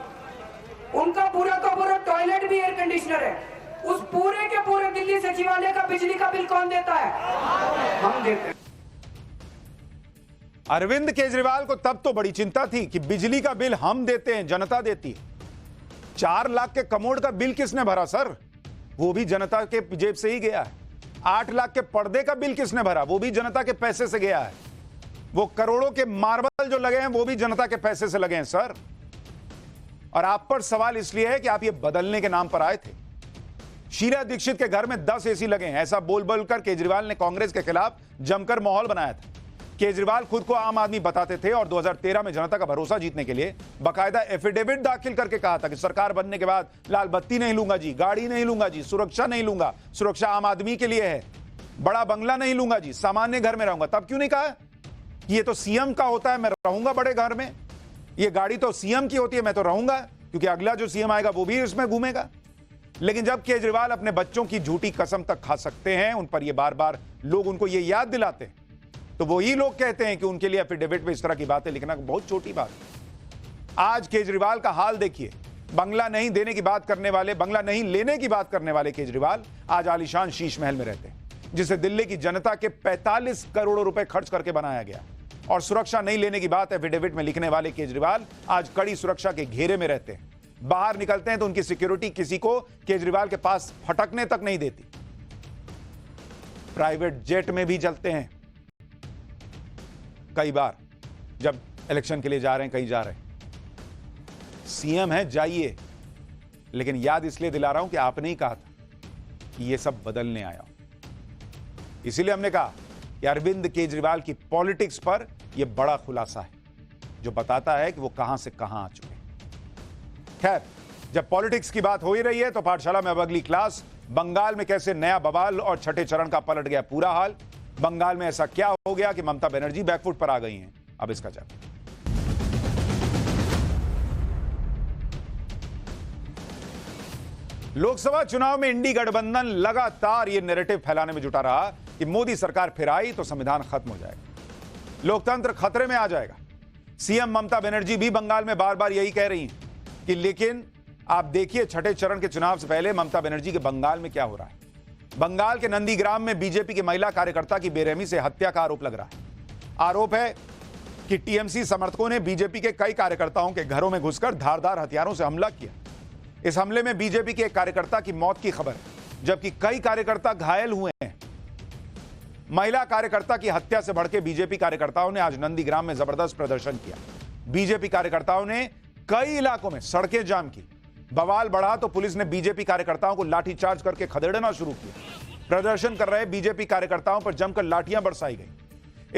उनका पूरा का पूरा टॉयलेट भी एयर कंडीशनर है। उस पूरे के पूरे दिल्ली सचिवालय का बिजली का बिल कौन देता है? हम देते हैं। अरविंद केजरीवाल को तब तो बड़ी चिंता थी कि बिजली का बिल हम देते हैं, जनता देती है। 4 लाख के कमोड का बिल किसने भरा सर? वो भी जनता के जेब से ही गया है। 8 लाख के पर्दे का बिल किसने भरा? वो भी जनता के पैसे से गया है। वो करोड़ों के मार्बल जो लगे हैं वो भी जनता के पैसे से लगे हैं सर। और आप पर सवाल इसलिए है कि आप ये बदलने के नाम पर आए थे। शीला दीक्षित के घर में 10 एसी लगे हैं, ऐसा बोल बोलकर केजरीवाल ने कांग्रेस के खिलाफ जमकर माहौल बनाया था। केजरीवाल खुद को आम आदमी बताते थे और 2013 में जनता का भरोसा जीतने के लिए बाकायदा एफिडेविट दाखिल करके कहा था कि सरकार बनने के बाद लाल बत्ती नहीं लूंगा जी, गाड़ी नहीं लूंगा जी, सुरक्षा नहीं लूंगा, सुरक्षा आम आदमी के लिए है, बड़ा बंगला नहीं लूंगा जी, सामान्य घर में रहूंगा। तब क्यों नहीं कहा कि ये तो सीएम का होता है, मैं रहूंगा बड़े घर में, ये गाड़ी तो सीएम की होती है, मैं तो रहूंगा क्योंकि अगला जो सीएम आएगा वो भी इसमें घूमेगा। लेकिन जब केजरीवाल अपने बच्चों की झूठी कसम तक खा सकते हैं, उन पर ये बार बार लोग उनको ये याद दिलाते हैं, तो वही लोग कहते हैं कि उनके लिए एफिडेविट में इस तरह की बातें लिखना बहुत छोटी बात है। आज केजरीवाल का हाल देखिए, बंगला नहीं देने की बात करने वाले, बंगला नहीं लेने की बात करने वाले केजरीवाल आज आलीशान शीश महल में रहते हैं, जिसे दिल्ली की जनता के 45 करोड़ रुपए खर्च करके बनाया गया। और सुरक्षा नहीं लेने की बात एफिडेविट में लिखने वाले केजरीवाल आज कड़ी सुरक्षा के घेरे में रहते हैं। बाहर निकलते हैं तो उनकी सिक्योरिटी किसी को केजरीवाल के पास फटकने तक नहीं देती। प्राइवेट जेट में भी चलते हैं कई बार, जब इलेक्शन के लिए जा रहे हैं, कहीं जा रहे हैं। सीएम है, जाइए, लेकिन याद इसलिए दिला रहा हूं कि आपने ही कहा था कि यह सब बदलने आया। इसीलिए हमने कहा कि अरविंद केजरीवाल की पॉलिटिक्स पर यह बड़ा खुलासा है जो बताता है कि वो कहां से कहां आ चुके हैं। खैर, जब पॉलिटिक्स की बात हो ही रही है तो पाठशाला में अब अगली क्लास, बंगाल में कैसे नया बवाल और छठे चरण का पलट गया पूरा हाल। बंगाल में ऐसा क्या हो गया कि ममता बनर्जी बैकफुट पर आ गई हैं? अब इसका जवाब। लोकसभा चुनाव में इंडी गठबंधन लगातार यह नैरेटिव फैलाने में जुटा रहा कि मोदी सरकार फिर आई तो संविधान खत्म हो जाएगा, लोकतंत्र खतरे में आ जाएगा। सीएम ममता बनर्जी भी बंगाल में बार बार यही कह रही हैं कि लेकिन आप देखिए छठे चरण के चुनाव से पहले ममता बनर्जी के बंगाल में क्या हो रहा है। बंगाल के नंदीग्राम में बीजेपी की महिला कार्यकर्ता की बेरहमी से हत्या का आरोप लग रहा है। आरोप है कि टीएमसी समर्थकों ने बीजेपी के कई कार्यकर्ताओं के घरों में घुसकर धारदार हथियारों से हमला किया। इस हमले में बीजेपी के एक कार्यकर्ता की मौत की खबर है, जबकि कई कार्यकर्ता घायल हुए हैं। महिला कार्यकर्ता की हत्या से भड़के बीजेपी कार्यकर्ताओं ने आज नंदीग्राम में जबरदस्त प्रदर्शन किया। बीजेपी कार्यकर्ताओं ने कई इलाकों में सड़कें जाम की। बवाल बढ़ा तो पुलिस ने बीजेपी कार्यकर्ताओं को लाठीचार्ज करके खदेड़ना शुरू किया। प्रदर्शन कर रहे बीजेपी कार्यकर्ताओं पर जमकर लाठियां बरसाई गई।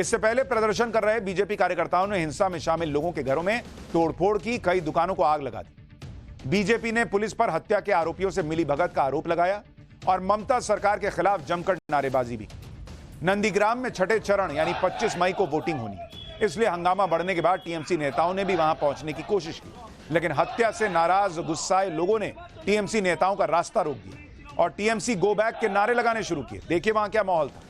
इससे पहले प्रदर्शन कर रहे बीजेपी कार्यकर्ताओं ने हिंसा में शामिल लोगों के घरों में तोड़फोड़ की, कई दुकानों को आग लगा दी। बीजेपी ने पुलिस पर हत्या के आरोपियों से मिलीभगत का आरोप लगाया और ममता सरकार के खिलाफ जमकर नारेबाजी भी की। नंदीग्राम में छठे चरण यानी 25 मई को वोटिंग होनी है, इसलिए हंगामा बढ़ने के बाद टीएमसी नेताओं ने भी वहां पहुंचने की कोशिश की, लेकिन हत्या से नाराज गुस्साए लोगों ने टीएमसी नेताओं का रास्ता रोक दिया और टीएमसी गो बैक के नारे लगाने शुरू किए। देखिए वहां क्या माहौल था।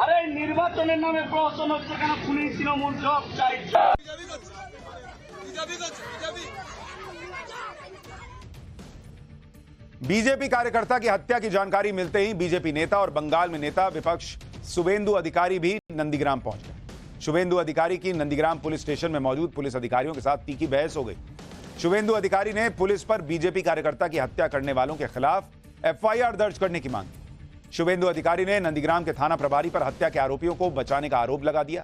আরে নির্বাচনের নামে প্রশ্ন হচ্ছে কেন? পুলিশ তৃণমূল সব চাই। बीजेपी कार्यकर्ता की हत्या की जानकारी मिलते ही बीजेपी नेता और बंगाल में नेता विपक्ष शुभेंदु अधिकारी भी नंदीग्राम पहुंच गए। शुभेंदु अधिकारी की नंदीग्राम पुलिस स्टेशन में मौजूद पुलिस अधिकारियों के साथ तीखी बहस हो गई। शुभेंदु अधिकारी ने पुलिस पर बीजेपी कार्यकर्ता की हत्या करने वालों के खिलाफ एफआईआर दर्ज करने की मांग की। शुभेंदु अधिकारी ने नंदीग्राम के थाना प्रभारी पर हत्या के आरोपियों को बचाने का आरोप लगा दिया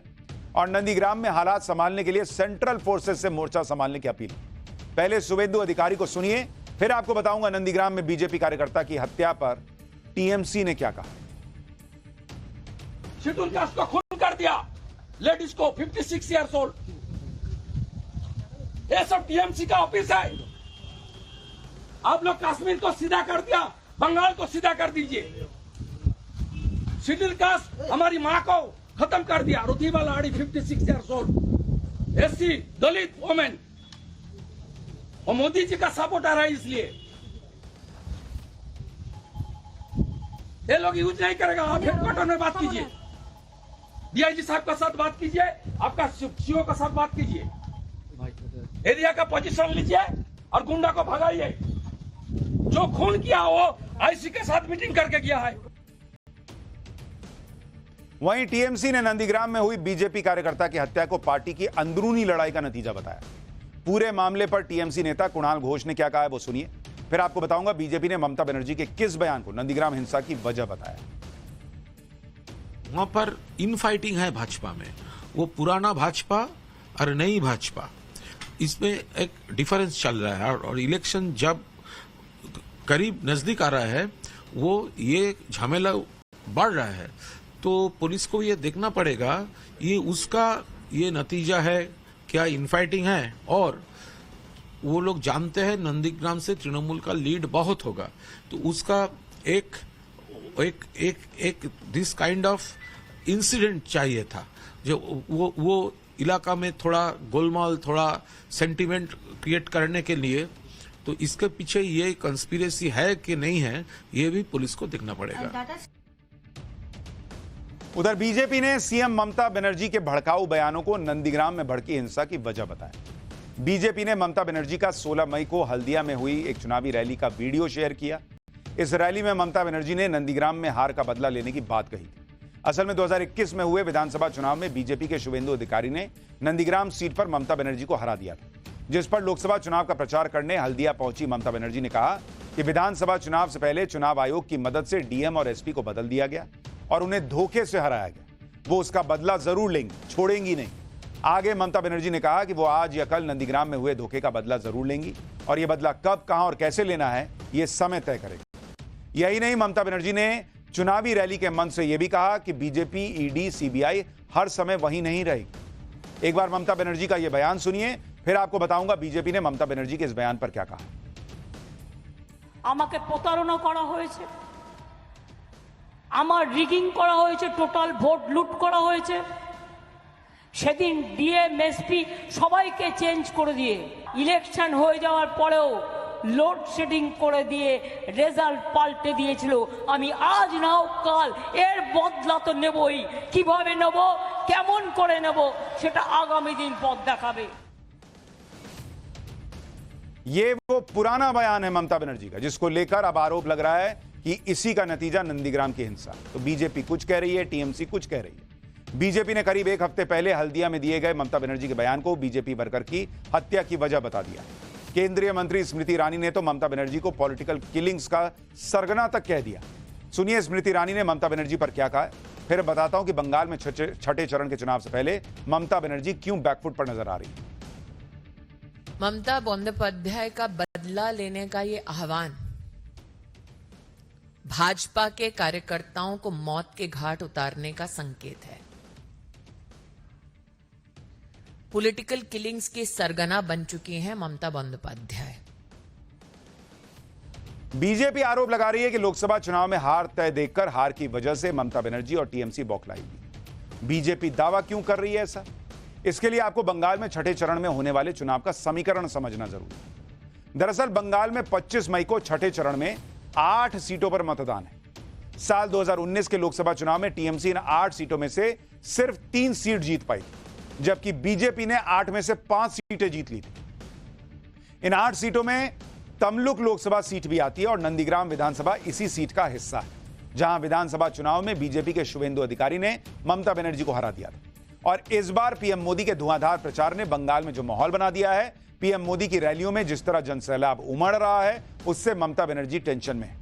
और नंदीग्राम में हालात संभालने के लिए सेंट्रल फोर्सेस से मोर्चा संभालने की अपील। पहले शुभेंदु अधिकारी को सुनिए, फिर आपको बताऊंगा नंदीग्राम में बीजेपी कार्यकर्ता की हत्या पर टीएमसी ने क्या कहा। शेड्यूल कास्ट को खून कर दिया, लेडीज को 56 ईयर्स ओल्ड। ये सब टीएमसी का ऑफिस है। आप लोग कश्मीर को सीधा कर दिया, बंगाल को सीधा कर दीजिए। शेड्यूल कास्ट हमारी माँ को खत्म कर दिया। रुथिबा लाड़ी 56 ईयर्स ओल्ड, एससी दलित वुमेन, और मोदी जी का सपोर्टर है, इसलिए ये लोग यूज नहीं करेगा। आप हेडक्वार्टर में बात कीजिए, डीआईजी साहब का साथ बात कीजिए, आपका सीओ का साथ बात कीजिए, एरिया का पोजीशन लीजिए और गुंडा को भगाइए। जो खून किया वो आईसी के साथ मीटिंग करके किया है। वहीं टीएमसी ने नंदीग्राम में हुई बीजेपी कार्यकर्ता की हत्या को पार्टी की अंदरूनी लड़ाई का नतीजा बताया। पूरे मामले पर टीएमसी नेता कुणाल घोष ने क्या कहा है वो सुनिए, फिर आपको बताऊंगा बीजेपी ने ममता बनर्जी के किस बयान को नंदीग्राम हिंसा की वजह बताया। वहां पर इनफाइटिंग है भाजपा में, वो पुराना भाजपा और नई भाजपा, इसमें एक डिफरेंस चल रहा है और इलेक्शन जब करीब नजदीक आ रहा है वो ये झमेला बढ़ रहा है, तो पुलिस को ये देखना पड़ेगा ये उसका ये नतीजा है क्या इनफाइटिंग है। और वो लोग जानते हैं नंदीग्राम से तृणमूल का लीड बहुत होगा, तो उसका एक एक एक एक दिस काइंड ऑफ इंसिडेंट चाहिए था जो वो इलाका में थोड़ा गोलमाल, थोड़ा सेंटिमेंट क्रिएट करने के लिए। तो इसके पीछे ये कंस्पिरेसी है कि नहीं है, ये भी पुलिस को देखना पड़ेगा। उधर बीजेपी ने सीएम ममता बनर्जी के भड़काऊ बयानों को नंदीग्राम में भड़की हिंसा की वजह बताया। बीजेपी ने ममता बनर्जी का 16 मई को हल्दिया में हुई एक चुनावी रैली का वीडियो शेयर किया। इस रैली में ममता बनर्जी ने नंदीग्राम में हार का बदला लेने की बात कही थी। असल में 2021 में हुए विधानसभा चुनाव में बीजेपी के शुभेंदु अधिकारी ने नंदीग्राम सीट पर ममता बनर्जी को हरा दिया था, जिस पर लोकसभा चुनाव का प्रचार करने हल्दिया पहुंची ममता बनर्जी ने कहा कि विधानसभा चुनाव से पहले चुनाव आयोग की मदद से डीएम और एसपी को बदल दिया गया और उन्हें धोखे से हराया गया। वो उसका बदला जरूर लेंगी, छोड़ेंगी नहीं। आगे ममता बनर्जी ने कहा कि वो आज या कल नंदीग्राम में हुए धोखे का बदला जरूर लेंगी और यह बदला कब, कहां और कैसे लेना है यह समय तय करेगा। यही नहीं, ममता बनर्जी ने चुनावी रैली के मंच से यह भी कहा कि बीजेपी, ईडी, सीबीआई हर समय वही नहीं रहेगी। एक बार ममता बनर्जी का यह बयान सुनिए, फिर आपको बताऊंगा बीजेपी ने ममता बनर्जी के इस बयान पर क्या कहा। আমাকে প্রতারণা করা হয়েছে, আমার রিগিং করা হয়েছে, টোটাল ভোট লুট করা হয়েছে। সেদিন ডিএম এসপি সবাইকে চেঞ্জ করে দিয়ে ইলেকশন হয়ে যাওয়ার পরেও লোডশেডিং করে দিয়ে রেজাল্ট পাল্টে দিয়েছিল। আমি আজ নাও কাল এর বদলা তো নেবই, কিভাবে নেব, কেমন করে নেব সেটা আগামী দিন পথ দেখাবে। ये वो पुराना बयान है ममता बनर्जी का, जिसको लेकर अब आरोप लग रहा है कि इसी का नतीजा नंदीग्राम की हिंसा। तो बीजेपी कुछ कह रही है, टीएमसी कुछ कह रही है। बीजेपी ने करीब एक हफ्ते पहले हल्दिया में दिए गए ममता बनर्जी के बयान को बीजेपी वर्कर की हत्या की वजह बता दिया। केंद्रीय मंत्री स्मृति ईरानी ने तो ममता बनर्जी को पॉलिटिकल किलिंग्स का सरगना तक कह दिया। सुनिए स्मृति ईरानी ने ममता बनर्जी पर क्या कहा है, फिर बताता हूं कि बंगाल में छठे चरण के चुनाव से पहले ममता बनर्जी क्यों बैकफुट पर नजर आ रही है। ममता बंदोपाध्याय का बदला लेने का ये आह्वान भाजपा के कार्यकर्ताओं को मौत के घाट उतारने का संकेत है। पॉलिटिकल किलिंग्स की सरगना बन चुकी हैं ममता बंदोपाध्याय। बीजेपी आरोप लगा रही है कि लोकसभा चुनाव में हार तय देखकर हार की वजह से ममता बनर्जी और टीएमसी बौखलाएगी। बीजेपी दावा क्यों कर रही है ऐसा? इसके लिए आपको बंगाल में छठे चरण में होने वाले चुनाव का समीकरण समझना जरूरी है। दरअसल बंगाल में 25 मई को छठे चरण में 8 सीटों पर मतदान है। साल 2019 के लोकसभा चुनाव में टीएमसी इन 8 सीटों में से सिर्फ 3 सीट जीत पाई, जबकि बीजेपी ने 8 में से 5 सीटें जीत ली थी। इन 8 सीटों में तमलुक लोकसभा सीट भी आती है और नंदीग्राम विधानसभा इसी सीट का हिस्सा है, जहां विधानसभा चुनाव में बीजेपी के शुवेंदु अधिकारी ने ममता बनर्जी को हरा दिया था। और इस बार पीएम मोदी के धुआंधार प्रचार ने बंगाल में जो माहौल बना दिया है, पीएम मोदी की रैलियों में जिस तरह जनसैलाब उमड़ रहा है, उससे ममता बनर्जी टेंशन में है।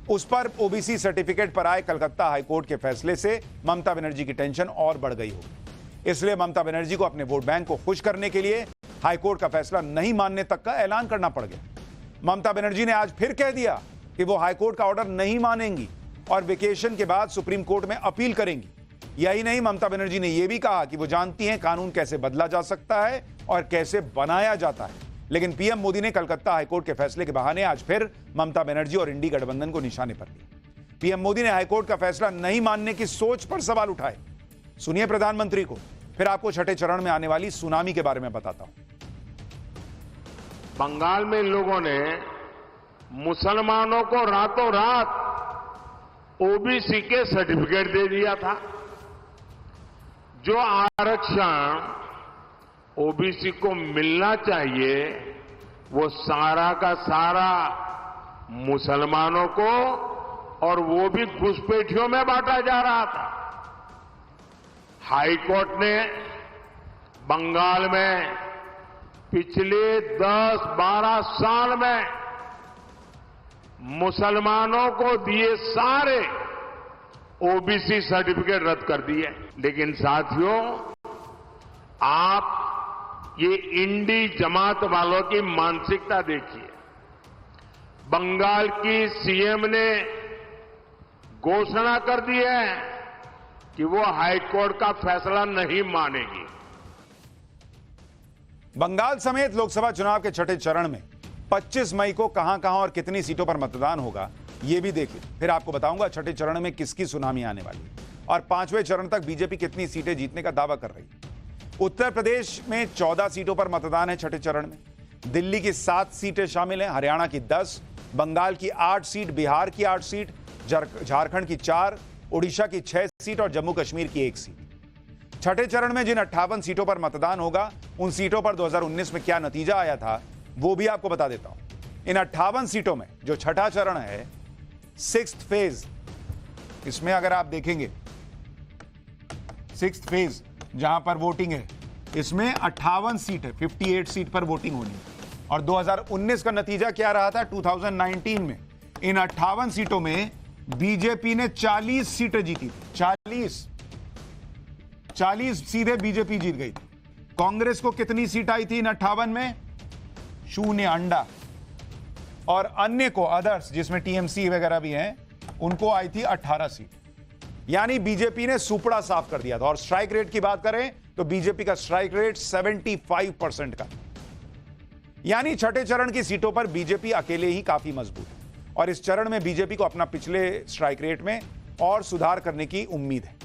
उस पर ओबीसी सर्टिफिकेट पर आए कलकत्ता हाईकोर्ट के फैसले से ममता बनर्जी की टेंशन और बढ़ गई होगी। इसलिए ममता बनर्जी को अपने वोट बैंक को खुश करने के लिए हाईकोर्ट का फैसला नहीं मानने तक का ऐलान करना पड़ गया। ममता बनर्जी ने आज फिर कह दिया कि वो हाईकोर्ट का ऑर्डर नहीं मानेंगी और वेकेशन के बाद सुप्रीम कोर्ट में अपील करेंगी। यही नहीं, ममता बनर्जी ने यह भी कहा कि वो जानती हैं कानून कैसे बदला जा सकता है और कैसे बनाया जाता है। लेकिन पीएम मोदी ने कलकत्ता हाईकोर्ट के फैसले के बहाने आज फिर ममता बनर्जी और इंडी गठबंधन को निशाने पर लिया। पीएम मोदी ने हाईकोर्ट का फैसला नहीं मानने की सोच पर सवाल उठाए। सुनिए प्रधानमंत्री को, फिर आपको छठे चरण में आने वाली सुनामी के बारे में बताता हूं। बंगाल में लोगों ने मुसलमानों को रातों रात ओबीसी के सर्टिफिकेट दे दिया था। जो आरक्षण ओबीसी को मिलना चाहिए वो सारा का सारा मुसलमानों को, और वो भी घुसपैठियों में बांटा जा रहा था। हाईकोर्ट ने बंगाल में पिछले 10-12 साल में मुसलमानों को दिए सारे ओबीसी सर्टिफिकेट रद्द कर दिए। लेकिन साथियों, आप ये इंडी जमात वालों की मानसिकता देखिए। बंगाल की सीएम ने घोषणा कर दी है कि वो हाईकोर्ट का फैसला नहीं मानेगी। बंगाल समेत लोकसभा चुनाव के छठे चरण में 25 मई को कहां और कितनी सीटों पर मतदान होगा, यह भी देखिए। फिर आपको बताऊंगा छठे चरण में किसकी सुनामी आने वाली है और 5वें चरण तक बीजेपी कितनी सीटें जीतने का दावा कर रही है। उत्तर प्रदेश में 14 सीटों पर मतदान है छठे चरण में। दिल्ली की 7 सीटें शामिल हैं, हरियाणा की 10, बंगाल की 8 सीट, बिहार की 8 सीट, झारखंड की 4, ओडिशा की 6 सीट और जम्मू कश्मीर की 1 सीट। छठे चरण में जिन 58 सीटों पर मतदान होगा, उन सीटों पर 2019 में क्या नतीजा आया था वो भी आपको बता देता हूं। इन 58 सीटों में जो छठा चरण है, 6th फेज, इसमें अगर आप देखेंगे 6th फेज जहां पर वोटिंग है, इसमें 58 सीट है, 58 सीट पर वोटिंग होनी है। और 2019 का नतीजा क्या रहा था? 2019 में इन 58 सीटों में बीजेपी ने 40 सीटें जीती थी। 40 सीधे बीजेपी जीत गई थी। कांग्रेस को कितनी सीट आई थी इन 58 में? 0 अंडा। और अन्य को, अदर्स जिसमें टीएमसी वगैरह भी हैं, उनको आई थी 18 सीट। यानी बीजेपी ने सुपड़ा साफ कर दिया था। और स्ट्राइक रेट की बात करें तो बीजेपी का स्ट्राइक रेट 75% का। यानी छठे चरण की सीटों पर बीजेपी अकेले ही काफी मजबूत है और इस चरण में बीजेपी को अपना पिछले स्ट्राइक रेट में और सुधार करने की उम्मीद है।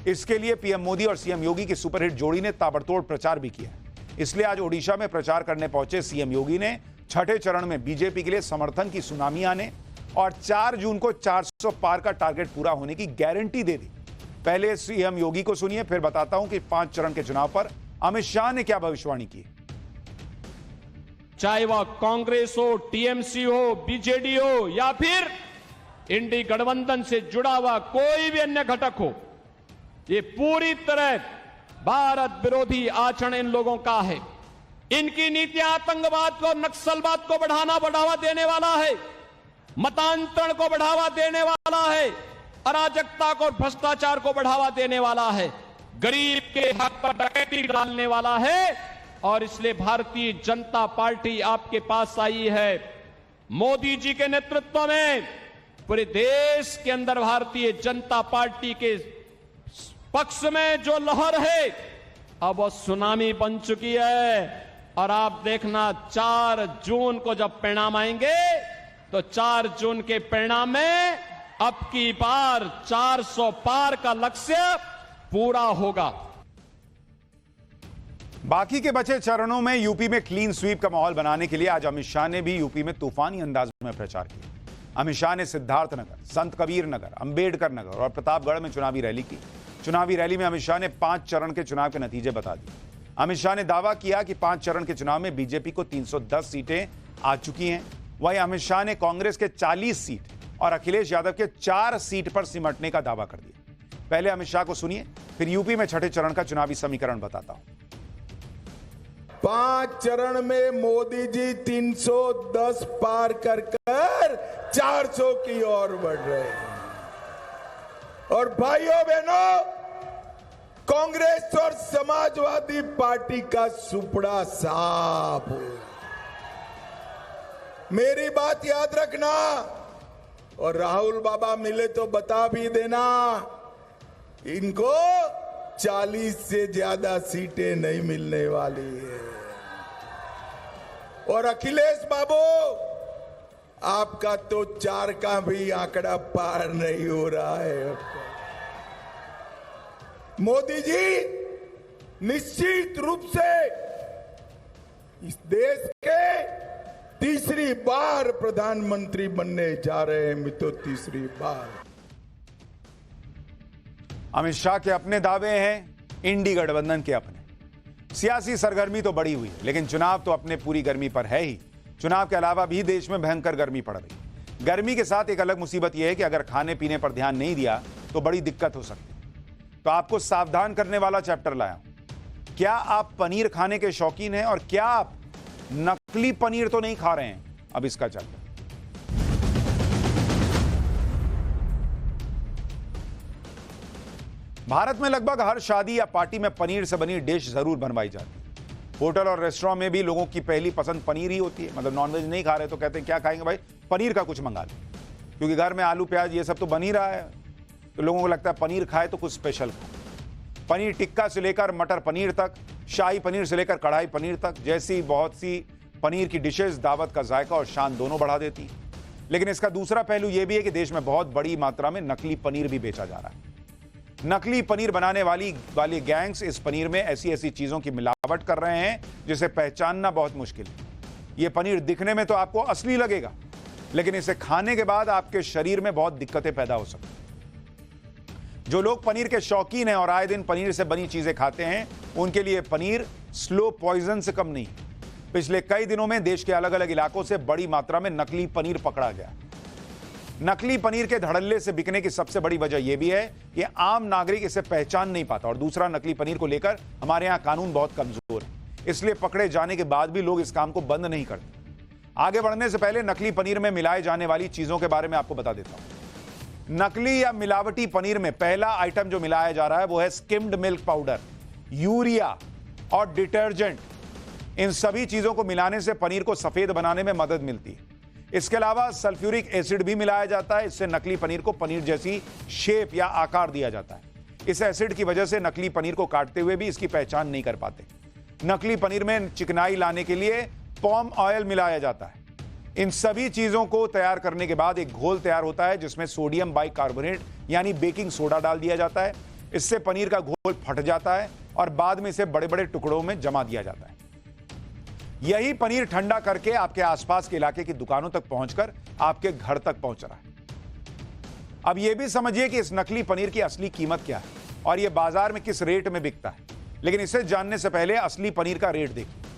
इसके लिए पीएम मोदी और सीएम योगी की सुपरहिट जोड़ी ने ताबड़तोड़ प्रचार भी किया। इसलिए आज ओडिशा में प्रचार करने पहुंचे सीएम योगी ने छठे चरण में बीजेपी के लिए समर्थन की सुनामी आने और 4 जून को 400 पार का टारगेट पूरा होने की गारंटी दे दी। पहले सीएम योगी को सुनिए, फिर बताता हूं कि 5 चरण के चुनाव पर अमित शाह ने क्या भविष्यवाणी की। चाहे वह कांग्रेस हो, टीएमसी हो, बीजेडी हो या फिर इंडी गठबंधन से जुड़ा हुआ कोई भी अन्य घटक हो, ये पूरी तरह भारत विरोधी आचरण इन लोगों का है। इनकी नीतियां आतंकवाद को, नक्सलवाद को बढ़ावा देने वाला है। मतांतरण को बढ़ावा देने वाला है, अराजकता को, भ्रष्टाचार को बढ़ावा देने वाला है, गरीब के हक पर डकैती डालने वाला है। और इसलिए भारतीय जनता पार्टी आपके पास आई है। मोदी जी के नेतृत्व में पूरे देश के अंदर भारतीय जनता पार्टी के पक्ष में जो लहर है अब वो सुनामी बन चुकी है। और आप देखना 4 जून को जब परिणाम आएंगे तो 4 जून के परिणाम में अब की बार 400 पार का लक्ष्य पूरा होगा। बाकी के बचे चरणों में यूपी में क्लीन स्वीप का माहौल बनाने के लिए आज अमित शाह ने भी यूपी में तूफानी अंदाज में प्रचार किया। अमित शाह ने सिद्धार्थनगर, संत कबीर नगर, अंबेडकर नगर और प्रतापगढ़ में चुनावी रैली की। चुनावी रैली में अमित शाह ने 5 चरण के चुनाव के नतीजे बता दिए। अमित शाह ने दावा किया कि 5 चरण के चुनाव में बीजेपी को 310 सीटें आ चुकी हैं। वहीं अमित शाह ने कांग्रेस के 40 सीट और अखिलेश यादव के 4 सीट पर सिमटने का दावा कर दिया। पहले अमित शाह को सुनिए, फिर यूपी में छठे चरण का चुनावी समीकरण बताता हूं। 5 चरण में मोदी जी 310 पार कर 400 की ओर बढ़ रहे हैं। और भाइयों बहनों, कांग्रेस और समाजवादी पार्टी का सुपड़ा साफ हो। मेरी बात याद रखना, और राहुल बाबा मिले तो बता भी देना, इनको 40 से ज्यादा सीटें नहीं मिलने वाली है। और अखिलेश बाबू, आपका तो 4 का भी आंकड़ा पार नहीं हो रहा है। मोदी जी निश्चित रूप से इस देश के तीसरी बार प्रधानमंत्री बनने जा रहे हैं। मित्रों, तीसरी बार। अमित शाह के अपने दावे हैं, इंडी गठबंधन के अपने। सियासी सरगर्मी तो बढ़ी हुई है, लेकिन चुनाव तो अपने पूरी गर्मी पर है ही। चुनाव के अलावा भी देश में भयंकर गर्मी पड़ रही। गर्मी के साथ एक अलग मुसीबत यह है कि अगर खाने पीने पर ध्यान नहीं दिया तो बड़ी दिक्कत हो सकती है। तो आपको सावधान करने वाला चैप्टर लाया हूं। क्या आप पनीर खाने के शौकीन हैं और क्या आप नकली पनीर तो नहीं खा रहे हैं? अब इसका चैप्टर। भारत में लगभग हर शादी या पार्टी में पनीर से बनी डिश जरूर बनवाई जाती है। होटल और रेस्टोरेंट में भी लोगों की पहली पसंद पनीर ही होती है। मतलब नॉनवेज नहीं खा रहे तो कहते हैं क्या खाएंगे भाई, पनीर का कुछ मंगा लें, क्योंकि घर में आलू प्याज ये सब तो बन ही रहा है। तो लोगों को लगता है पनीर खाए तो कुछ स्पेशल खाए। पनीर टिक्का से लेकर मटर पनीर तक, शाही पनीर से लेकर कढ़ाई पनीर तक, जैसी बहुत सी पनीर की डिशेस दावत का जायका और शान दोनों बढ़ा देती है। लेकिन इसका दूसरा पहलू यह भी है कि देश में बहुत बड़ी मात्रा में नकली पनीर भी बेचा जा रहा है। नकली पनीर बनाने वाली गैंग्स इस पनीर में ऐसी चीजों की मिलावट कर रहे हैं जिसे पहचानना बहुत मुश्किल है। यह पनीर दिखने में तो आपको असली लगेगा, लेकिन इसे खाने के बाद आपके शरीर में बहुत दिक्कतें पैदा हो सकती हैं। जो लोग पनीर के शौकीन हैं और आए दिन पनीर से बनी चीजें खाते हैं, उनके लिए पनीर स्लो पॉइजन से कम नहीं। पिछले कई दिनों में देश के अलग अलग इलाकों से बड़ी मात्रा में नकली पनीर पकड़ा गया। नकली पनीर के धड़ल्ले से बिकने की सबसे बड़ी वजह यह भी है कि आम नागरिक इसे पहचान नहीं पाता, और दूसरा, नकली पनीर को लेकर हमारे यहां कानून बहुत कमजोर है, इसलिए पकड़े जाने के बाद भी लोग इस काम को बंद नहीं करते। आगे बढ़ने से पहले नकली पनीर में मिलाए जाने वाली चीजों के बारे में आपको बता देता हूं। नकली या मिलावटी पनीर में पहला आइटम जो मिलाया जा रहा है वो है स्किम्ड मिल्क पाउडर, यूरिया और डिटर्जेंट। इन सभी चीजों को मिलाने से पनीर को सफेद बनाने में मदद मिलती है। इसके अलावा सल्फ्यूरिक एसिड भी मिलाया जाता है। इससे नकली पनीर को पनीर जैसी शेप या आकार दिया जाता है। इस एसिड की वजह से नकली पनीर को काटते हुए भी इसकी पहचान नहीं कर पाते। नकली पनीर में चिकनाई लाने के लिए पॉम ऑयल मिलाया जाता है। इन सभी चीजों को तैयार करने के बाद एक घोल तैयार होता है जिसमें सोडियम बाइकार्बोनेट यानी बेकिंग सोडा डाल दिया जाता है। इससे पनीर का घोल फट जाता है और बाद में इसे बड़े बड़े टुकड़ों में जमा दिया जाता है। यही पनीर ठंडा करके आपके आसपास के इलाके की दुकानों तक पहुंचकर आपके घर तक पहुंच रहा है। अब यह भी समझिए कि इस नकली पनीर की असली कीमत क्या है और यह बाजार में किस रेट में बिकता है। लेकिन इसे जानने से पहले असली पनीर का रेट देखिए।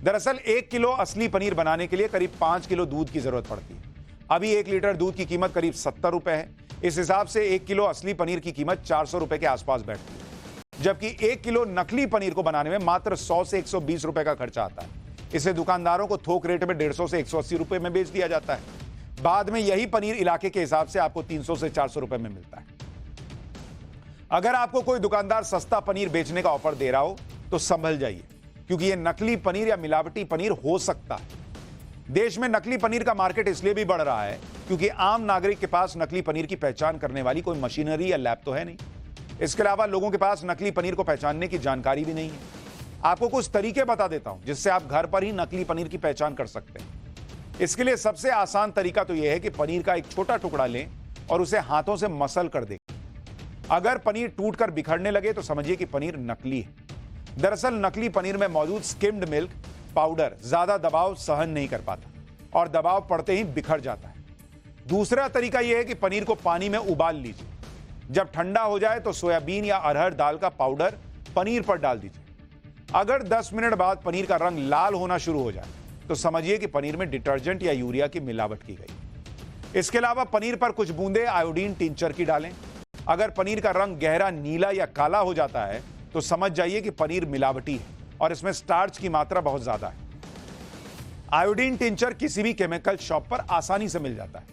दरअसल 1 किलो असली पनीर बनाने के लिए करीब 5 किलो दूध की जरूरत पड़ती है। अभी 1 लीटर दूध की कीमत करीब 70 रुपए है। इस हिसाब से 1 किलो असली पनीर की कीमत 400 रुपए के आसपास बैठती है, जबकि 1 किलो नकली पनीर को बनाने में मात्र 100 से 120 रुपए का खर्चा आता है। इसे दुकानदारों को थोक रेट में 150 से 180 रुपए में बेच दिया जाता है। बाद में यही पनीर इलाके के हिसाब से आपको 300 से 400 रुपए में मिलता है। अगर आपको कोई दुकानदार सस्ता पनीर बेचने का ऑफर दे रहा हो तो संभल जाइए, क्योंकि यह नकली पनीर या मिलावटी पनीर हो सकता है। देश में नकली पनीर का मार्केट इसलिए भी बढ़ रहा है क्योंकि आम नागरिक के पास नकली पनीर की पहचान करने वाली कोई मशीनरी या लैब तो है नहीं। इसके अलावा लोगों के पास नकली पनीर को पहचानने की जानकारी भी नहीं है। आपको कुछ तरीके बता देता हूं जिससे आप घर पर ही नकली पनीर की पहचान कर सकते हैं। इसके लिए सबसे आसान तरीका तो यह है कि पनीर का एक छोटा टुकड़ा लें और उसे हाथों से मसल कर दें। अगर पनीर टूटकर बिखरने लगे तो समझिए कि पनीर नकली है। दरअसल नकली पनीर में मौजूद स्किम्ड मिल्क पाउडर ज्यादा दबाव सहन नहीं कर पाता और दबाव पड़ते ही बिखर जाता है। दूसरा तरीका यह है कि पनीर को पानी में उबाल लीजिए। जब ठंडा हो जाए तो सोयाबीन या अरहर दाल का पाउडर पनीर पर डाल दीजिए। अगर 10 मिनट बाद पनीर का रंग लाल होना शुरू हो जाए तो समझिए कि पनीर में डिटर्जेंट या यूरिया की मिलावट की गई। इसके अलावा पनीर पर कुछ बूंदे आयोडीन टिंचर की डालें। अगर पनीर का रंग गहरा नीला या काला हो जाता है तो समझ जाइए कि पनीर मिलावटी है और इसमें स्टार्च की मात्रा बहुत ज्यादा है। आयोडीन टिंचर किसी भी केमिकल शॉप पर आसानी से मिल जाता है।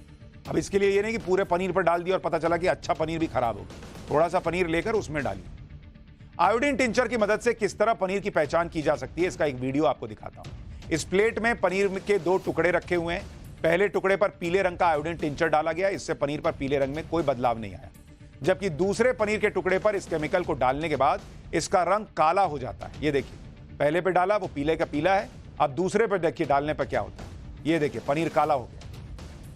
अब इसके लिए ये नहीं कि पूरे पनीर पर डाल दिया और पता चला कि अच्छा पनीर भी खराब हो गया। थोड़ा सा पनीर लेकर उसमें डालिए। आयोडीन टिंचर की मदद से किस तरह पनीर की पहचान की जा सकती है, इसका एक वीडियो आपको दिखाता हूं। इस प्लेट में पनीर के 2 टुकड़े रखे हुए हैं। पहले टुकड़े पर पीले रंग का आयोडीन टिंचर डाला गया, इससे पनीर पर पीले रंग में कोई बदलाव नहीं आया। जबकि दूसरे पनीर के टुकड़े पर इस केमिकल को डालने के बाद इसका रंग काला हो जाता है। ये देखिए, पहले पे डाला वो पीले का पीला है, अब दूसरे पे देखिए डालने पर क्या होता है। ये देखिए पनीर काला हो गया।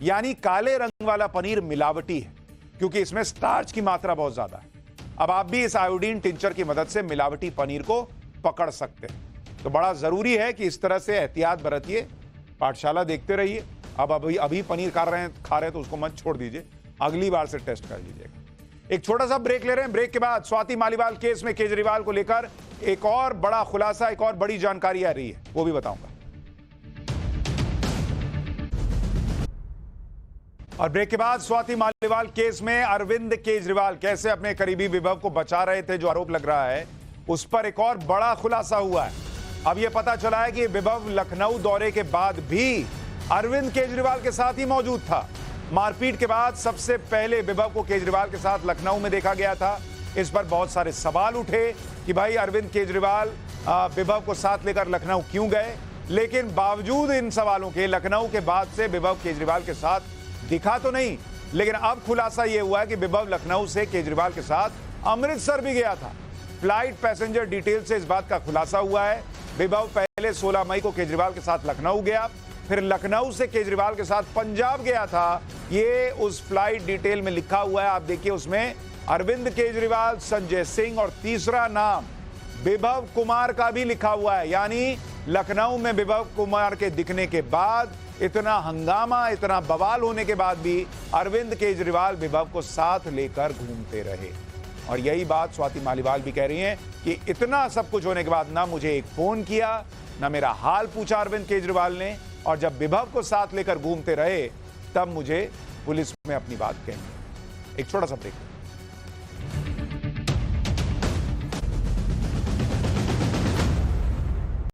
यानी काले रंग वाला पनीर मिलावटी है क्योंकि इसमें स्टार्च की मात्रा बहुत ज्यादा है। अब आप भी इस आयोडीन टिंचर की मदद से मिलावटी पनीर को पकड़ सकते हैं। तो बड़ा जरूरी है कि इस तरह से एहतियात बरतिए। पाठशाला देखते रहिए। अब अभी पनीर खा रहे हैं तो उसको मत छोड़ दीजिए, अगली बार से टेस्ट कर लीजिएगा। एक छोटा सा ब्रेक ले रहे हैं। ब्रेक के बाद स्वाति मालीवाल केस में केजरीवाल को लेकर एक और बड़ा खुलासा, एक और बड़ी जानकारी आ रही है, वो भी बताऊंगा। और ब्रेक के बाद स्वाति मालीवाल केस में अरविंद केजरीवाल कैसे अपने करीबी विभव को बचा रहे थे, जो आरोप लग रहा है, उस पर एक और बड़ा खुलासा हुआ है। अब यह पता चला है कि विभव लखनऊ दौरे के बाद भी अरविंद केजरीवाल के साथ ही मौजूद था। मारपीट के बाद सबसे पहले विभव को केजरीवाल के साथ लखनऊ में देखा गया था। इस पर बहुत सारे सवाल उठे कि भाई अरविंद केजरीवाल विभव को साथ लेकर लखनऊ क्यों गए, लेकिन बावजूद इन सवालों के लखनऊ के बाद से विभव केजरीवाल के साथ दिखा तो नहीं, लेकिन अब खुलासा यह हुआ है कि विभव लखनऊ से केजरीवाल के साथ अमृतसर भी गया था। फ्लाइट पैसेंजर डिटेल से इस बात का खुलासा हुआ है। विभव पहले 16 मई को केजरीवाल के साथ लखनऊ गया, फिर लखनऊ से केजरीवाल के साथ पंजाब गया था। ये उस फ्लाइट डिटेल में लिखा हुआ है, आप देखिए उसमें अरविंद केजरीवाल, संजय सिंह और तीसरा नाम विभव कुमार का भी लिखा हुआ है। यानी लखनऊ में विभव कुमार के दिखने के बाद, इतना हंगामा, इतना बवाल होने के बाद भी अरविंद केजरीवाल विभव को साथ लेकर घूमते रहे। और यही बात स्वाति मालीवाल भी कह रही हैं कि इतना सब कुछ होने के बाद ना मुझे एक फोन किया, ना मेरा हाल पूछा अरविंद केजरीवाल ने, और जब विभव को साथ लेकर घूमते रहे तब मुझे पुलिस में अपनी बात कहनी। एक छोटा सा ब्रेक।